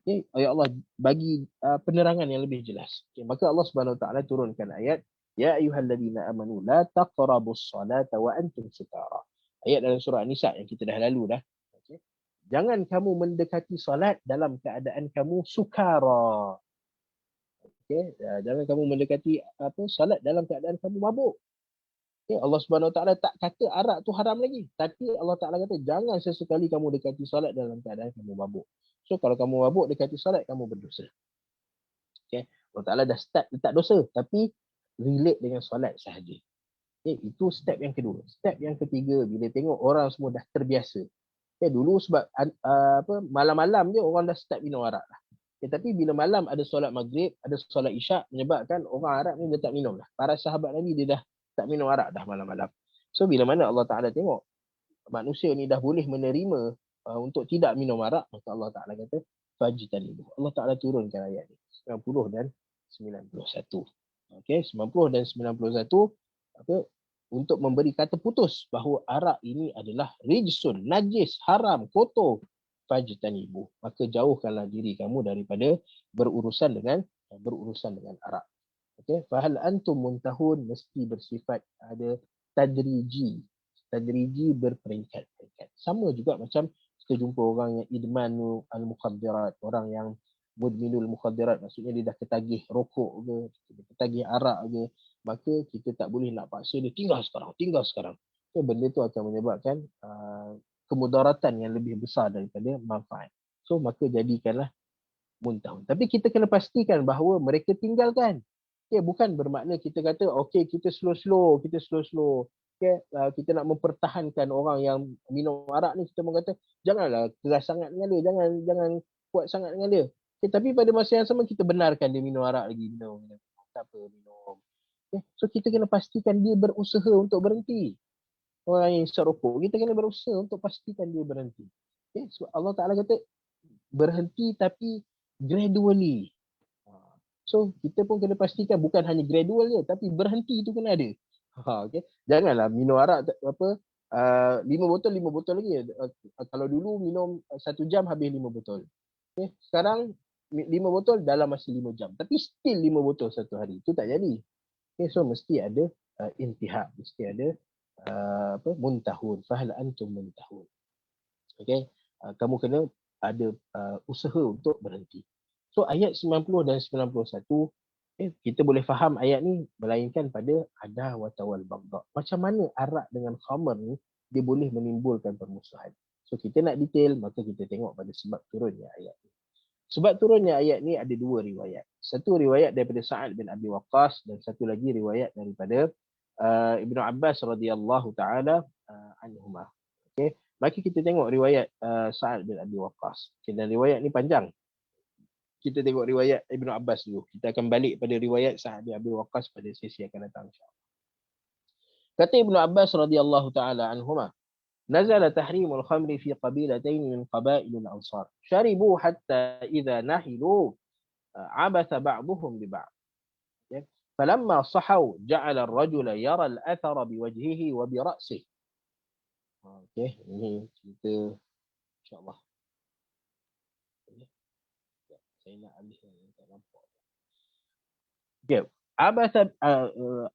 Okay, ya Allah, bagi penerangan yang lebih jelas. Okay, maka Allah Subhanahu Wa Taala turunkan ayat, Ya ayyuhalladzina amanu la taqrabus salata wa antum sukara. Ayat dalam surah An-Nisa yang kita dah lalu dah. Okay. Jangan kamu mendekati solat dalam keadaan kamu sukara. Okay. Jangan kamu mendekati solat dalam keadaan kamu mabuk. Okay. Allah Subhanahu Wa Taala tak kata arak tu haram lagi. Tapi Allah Ta'ala kata jangan sesekali kamu dekati solat dalam keadaan kamu mabuk. So kalau kamu mabuk dekati solat, kamu berdosa. Okay. Allah Ta'ala dah start letak dosa. Tapi relate dengan solat sahaja. Itu step yang kedua. Step yang ketiga, bila tengok orang semua dah terbiasa. Dulu sebab malam-malam je orang dah start minum arak lah. Tapi bila malam ada solat maghrib, ada solat isyak, menyebabkan orang Arab ni dia tak minum lah. Para sahabat Nabi dia dah tak minum arak dah malam-malam. So bila mana Allah Ta'ala tengok manusia ni dah boleh menerima untuk tidak minum arak, maka Allah Ta'ala kata fajtanibu. Allah Ta'ala turunkan ayat ni 90 dan 91. Okey, 90 dan 91 untuk memberi kata putus bahawa arak ini adalah rijsun, najis, haram, kotor. Fajtanibu. Maka jauhkanlah diri kamu daripada berurusan dengan berurusan dengan arak. Okey, fahal antum muntahun mesti bersifat ada tadriji. Tadriji berperingkat-peringkat. Sama juga macam kita jumpa orang yang idman al-mukhaddirat, orang yang mudminul mukhaddirat, maksudnya dia dah ketagih rokok ke, dia ketagih arak ke, maka kita tak boleh nak paksa dia tinggal sekarang. Okay, benda tu akan menyebabkan kemudaratan yang lebih besar daripada manfaat. So maka jadikanlah muntahun. Tapi kita kena pastikan bahawa mereka tinggalkan. Okay, bukan bermakna kita kata okey kita slow-slow. Okay, kita nak mempertahankan orang yang minum arak ni, kita mengata janganlah keras sangat dengan dia, jangan kuat sangat dengan dia. Okay, tapi pada masa yang sama kita benarkan dia minum arak lagi, minum. Tak apa, minum. Okay, so kita kena pastikan dia berusaha untuk berhenti. Orang yang isap rokok, kita kena berusaha untuk pastikan dia berhenti. Okay, so Allah Ta'ala kata berhenti tapi gradually. So kita pun kena pastikan bukan hanya gradual je, tapi berhenti tu kena ada. Okay. Janganlah minum arak 5 botol lagi. Kalau dulu minum 1 jam habis 5 botol. Okay. Sekarang 5 botol dalam masa 5 jam. Tapi still 5 botol satu hari. Itu tak jadi. Okay. So mesti ada intihab, mesti ada muntahun. Fahal antum muntahun. Okay. Kamu kena ada usaha untuk berhenti. So ayat 90 dan 91, kita boleh faham ayat ni melainkan pada adawah wal baghdha. Macam mana arak dengan khamar ni dia boleh menimbulkan permusuhan. So kita nak detail, maka kita tengok pada sebab turunnya ayat ni. Sebab turunnya ayat ni ada 2 riwayat. Satu riwayat daripada Sa'ad bin Abi Waqqas dan satu lagi riwayat daripada Ibnu Abbas radhiyallahu taala anhuma. Okey, mari kita tengok riwayat Sa'ad bin Abi Waqqas. Okay, dan riwayat ni panjang. Kita tengok riwayat Ibnu Abbas dulu. Kita akan balik pada riwayat Sa'ad bin Abi Waqqas pada sesi akan datang insya-Allah. Kata Ibnu Abbas radhiyallahu taala anhuma, "Nazala tahrimul khamri fi qabilatain min qabailil ansar. Sharibu hatta idza nahilu abatha ba'dhum bi ba'd. Falamma sahaw ja'ala ar-rajula yara al-athara biwajhihi wa bi ra'sihi." Okey, ini cerita insya-Allah. Saya nak habis tak nampak. Okay. Abatha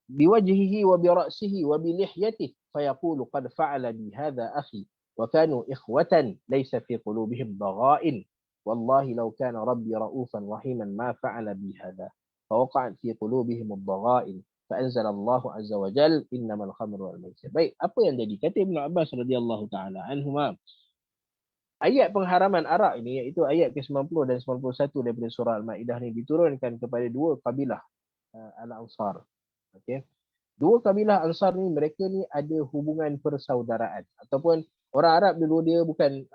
biwajhihi wa bi ra'sihi wa bi lihyatihi fayaqulu qad fa'ala bi hadha akhi wa kanu ikhwatan laysa fi qulubihim dagha'in wallahi law kana rabbi ra'ufan rahiman ma fa'ala bi hadha fawaqa'at fi qulubihim ad-dagha'in فأنزل الله عز وجل إنما الخمر والميسر. Baik, apa yang jadi? Kata Ibnu Abbas radhiyallahu taala anhuma, ayat pengharaman arak ini, iaitu ayat ke-90 dan 91 daripada surah Al-Maidah ni diturunkan kepada 2 kabilah Al-Ansar. Okey. 2 kabilah Ansar ni, mereka ni ada hubungan persaudaraan ataupun orang Arab dulu dia bukan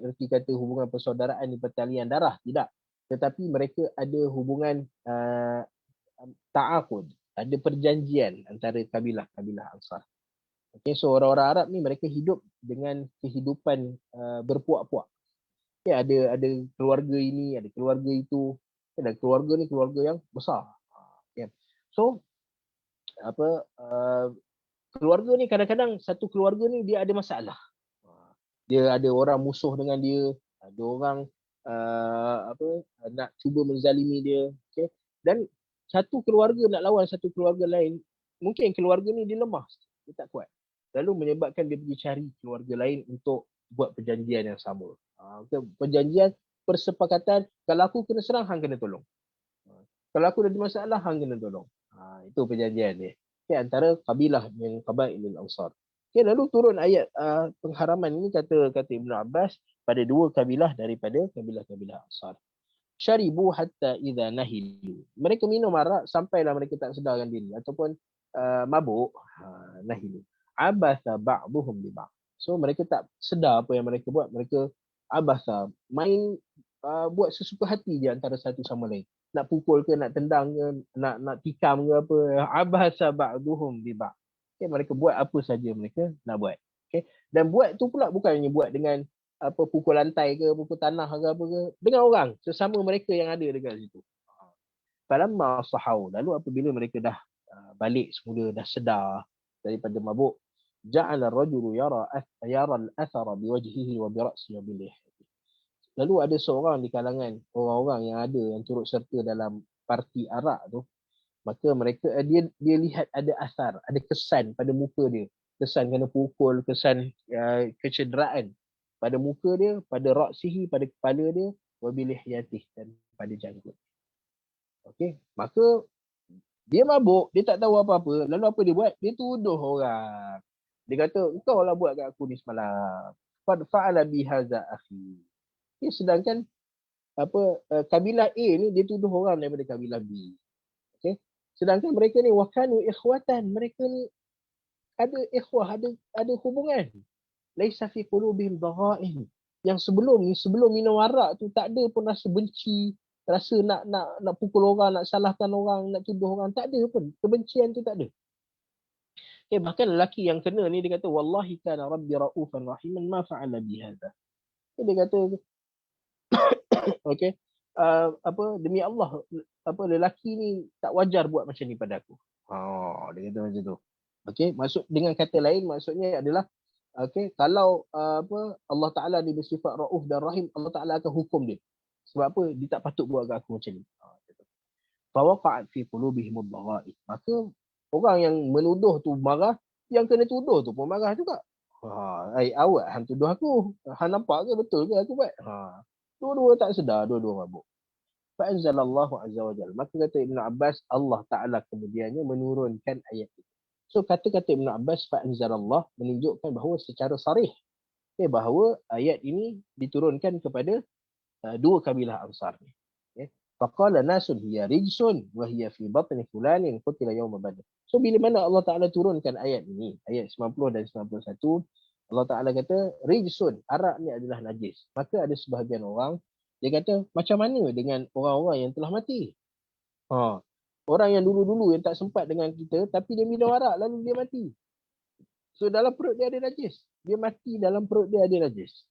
erti kata hubungan persaudaraan ni pertalian darah, tidak. Tetapi mereka ada hubungan ta'aqud, ada perjanjian antara kabilah-kabilah Ansar. Okay, so orang-orang Arab ni mereka hidup dengan kehidupan berpuak-puak. Okay, ada keluarga ini, ada keluarga itu. Okay, dan keluarga ni keluarga yang besar. Okay. So keluarga ni kadang-kadang satu keluarga ni dia ada masalah. Dia ada orang musuh dengan dia, ada orang nak cuba menzalimi dia. Okay. Dan satu keluarga nak lawan satu keluarga lain, mungkin keluarga ni dia lemah, dia tak kuat. Lalu menyebabkan dia pergi cari keluarga lain untuk buat perjanjian yang sama. Perjanjian, persepakatan, kalau aku kena serang, hang kena tolong. Kalau aku ada masalah, hang kena tolong. Itu perjanjian dia. Okay, antara kabilah yang qabailul ansar. Okay, lalu turun ayat pengharaman ini, kata Ibnu Abbas, pada 2 kabilah daripada kabilah-kabilah ansar. Syaribu hatta idza nahilu. Mereka minum arak sampailah mereka tak sedarkan diri ataupun mabuk. Nahilu. Abatha ba'duhum bi ba'd. So mereka tak sedar apa yang mereka buat. Mereka abatha, main buat sesuka hati je antara satu sama lain. Nak pukul ke, nak tendang ke, nak tikam ke apa. Abatha ba'duhum bi ba'd. Okay, mereka buat apa saja mereka nak buat. Okay. Dan buat tu pula bukan hanya buat dengan pukul lantai ke, pukul tanah ke apa ke, dengan orang sesama mereka yang ada dekat situ. Falamma sahaw, lalu apabila mereka dah balik semula, dah sedar daripada mabuk, ja'ala ar-rajulu yara al-athara biwajhihi wa bi ra'sihi wa bi lihyatihi. Lalu ada seorang di kalangan orang-orang yang ada yang turut serta dalam parti arak tu, maka mereka dia lihat ada asar, ada kesan pada muka dia. Kesan kena pukul, kesan kecederaan pada muka dia, pada raksihi, pada kepala dia, wabilih yatih, dan pada janggut. Okey, maka dia mabuk, dia tak tahu apa-apa. Lalu apa dia buat? Dia tuduh orang. Dia kata, engkau lah buat kat aku ni semalam. Qad fa'ala bi hadza akhi. Okay, sedangkan kabilah A ni dia tuduh orang daripada kabilah B. Okey. Sedangkan mereka ni wakanu ikhwatan, mereka ni ada ikhwah, ada hubungan. Laisa fi qulubihim dhagha'in. Yang sebelum minum arak tu tak ada pun rasa benci, rasa nak pukul orang, nak salahkan orang, nak tuduh orang, tak ada pun. Kebencian tu tak ada. Okay, bahkan lelaki yang kena ni dia kata wallahi kana rabbi raufan rahiman ma fa'ala bi hadha. Dia kata okey, demi Allah, lelaki ni tak wajar buat macam ni pada aku. Dia kata macam tu. Okey, maksud dengan kata lain maksudnya adalah kalau Allah Taala dia bersifat Rauf dan Rahim, Allah Taala akan hukum dia. Sebab apa? Dia tak patut buat kat aku macam ni. Fawaqa'at fi qulubihim ad-dhagha'i. Maka orang yang menuduh tu marah, yang kena tuduh tu pun marah juga. Awak hang tuduh aku. Hang nampak ke betul ke aku buat? Dua-dua tak sedar, dua-dua mabuk. Fa'anzalallahu azza wa jalla. Maka kata Ibn Abbas, Allah Ta'ala kemudiannya menurunkan ayat itu. So kata-kata Ibn Abbas, fa'anzalallah menunjukkan bahawa secara sarih, bahawa ayat ini diturunkan kepada dua kabilah Ansar ni. Faqala nasun hiya rijsun wa hiya fi batni fulanin qutila yawma badr. So bila mana Allah Ta'ala turunkan ayat ini, ayat 90 dan 91, Allah Ta'ala kata rijsun, arak ni adalah najis. Maka ada sebahagian orang dia kata macam mana dengan orang-orang yang telah mati? Orang yang dulu-dulu yang tak sempat dengan kita tapi dia minum arak lalu dia mati. So dalam perut dia ada najis. Dia mati dalam perut dia ada najis.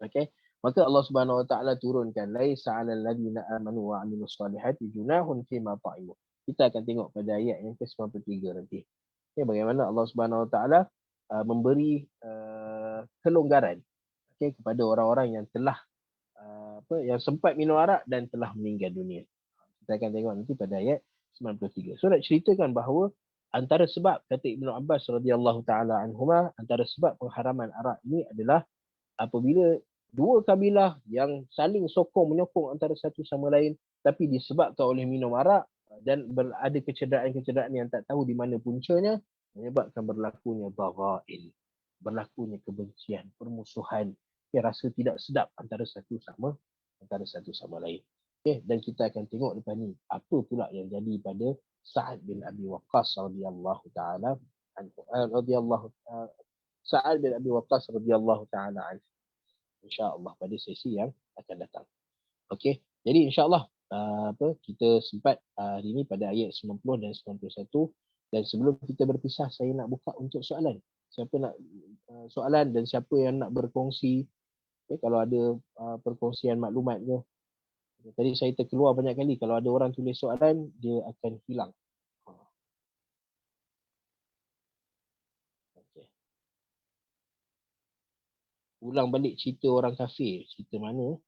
Okey. Maka Allah Subhanahu Wa Taala turunkan laisa 'alal ladzina amanu wa 'amilus solihati junahun fima ta'imu. Kita akan tengok pada ayat yang ke-93 nanti. Okay, bagaimana Allah Subhanahu Wa Taala memberi kelonggaran kepada orang-orang yang telah yang sempat minum arak dan telah meninggal dunia. Kita akan tengok nanti pada ayat 93. So nak ceritakan bahawa antara sebab kata Ibnu Abbas radhiyallahu taala anhuma, antara sebab pengharaman arak ini adalah apabila dua kabilah yang saling sokong menyokong antara satu sama lain tapi disebabkan oleh minum arak dan ada kecederaan-kecederaan yang tak tahu di mana puncanya, menyebabkan berlakunya bagha'il, berlakunya kebencian, permusuhan, rasa tidak sedap antara satu sama lain. Dan kita akan tengok lepas ni apa pula yang jadi pada Sa'ad bin Abi Waqqas radhiyallahu taala anhu, Sa'ad bin Abi Waqqas radhiyallahu taala anhu, insya-Allah pada sesi yang akan datang. Okey, jadi insya-Allah kita sempat hari ini pada ayat 90 dan 91, dan sebelum kita berpisah saya nak buka untuk soalan. Siapa nak soalan dan siapa yang nak berkongsi, kalau ada perkongsian maklumat ke. Tadi saya terkeluar banyak kali, kalau ada orang tulis soalan dia akan hilang. Okay. Ulang balik cerita orang kafir. Cerita mana?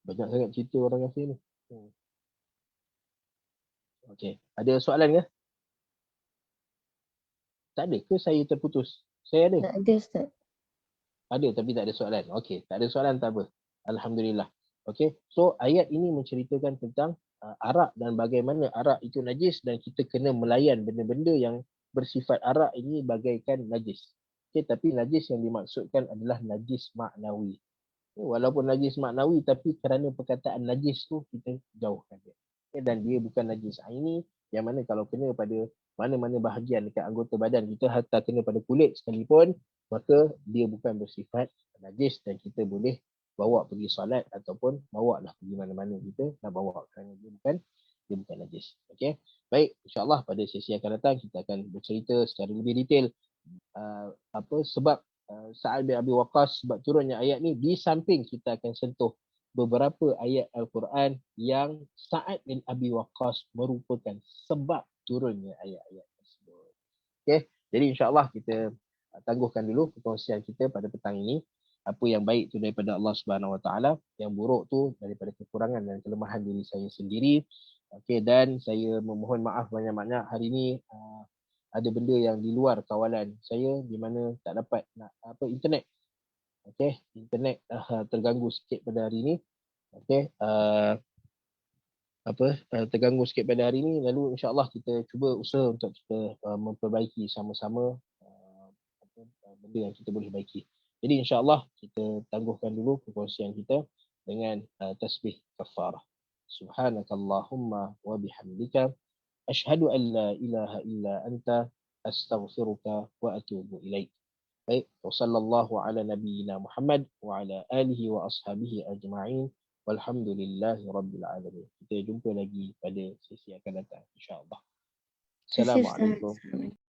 Banyak sangat cerita orang kafir ni. Okey, ada soalan ke? Tak ada ke saya terputus? Saya ada. Tak ada, Ustaz. Ada tapi tak ada soalan. Okey, tak ada soalan tak apa. Alhamdulillah. Okey, so ayat ini menceritakan tentang arak dan bagaimana arak itu najis dan kita kena melayan benda-benda yang bersifat arak ini bagaikan najis. Okey, tapi najis yang dimaksudkan adalah najis maknawi. Walaupun najis maknawi tapi kerana perkataan najis tu kita jauhkan dia. Okay, dan dia bukan najis aini yang mana kalau kena pada mana-mana bahagian dekat anggota badan kita, hatta kena pada kulit sekalipun, maka dia bukan bersifat najis dan kita boleh bawa pergi solat ataupun bawa lah pergi mana-mana kita nak bawa, kerana dia bukan najis. Okey. Baik, insya-Allah pada sesi akan datang kita akan bercerita secara lebih detail sebab Sa'ad bin Abi Waqqas, sebab turunnya ayat ni. Di samping kita akan sentuh beberapa ayat Al-Quran yang Sa'ad bin Abi Waqqas merupakan sebab turunnya ayat-ayat tersebut. Okey, jadi insya-Allah kita tangguhkan dulu perkongsian kita pada petang ini. Apa yang baik tu daripada Allah Subhanahu Wa Taala, yang buruk tu daripada kekurangan dan kelemahan diri saya sendiri. Okey, dan saya memohon maaf banyak-banyak hari ini ada benda yang di luar kawalan saya di mana tak dapat nak internet. Okey, internet terganggu sikit pada hari ini. Okey, terganggu sikit pada hari ini, lalu insya-Allah kita cuba usaha untuk kita memperbaiki sama-sama benda yang kita boleh baiki. Jadi insya-Allah kita tangguhkan dulu perkongsian kita dengan tasbih kafarah. Subhanakallahumma wa bihamdika asyhadu an la ilaha illa anta astaghfiruka wa atubu ilaik. Baik, wa sallallahu ala nabiyyina Muhammad wa ala alihi wa ashabihi ajma'in. Walhamdulillahi rabbil alamin. Kita jumpa lagi pada sesi akan datang insya-Allah. Terima kasih Assalamualaikum. Ustaz.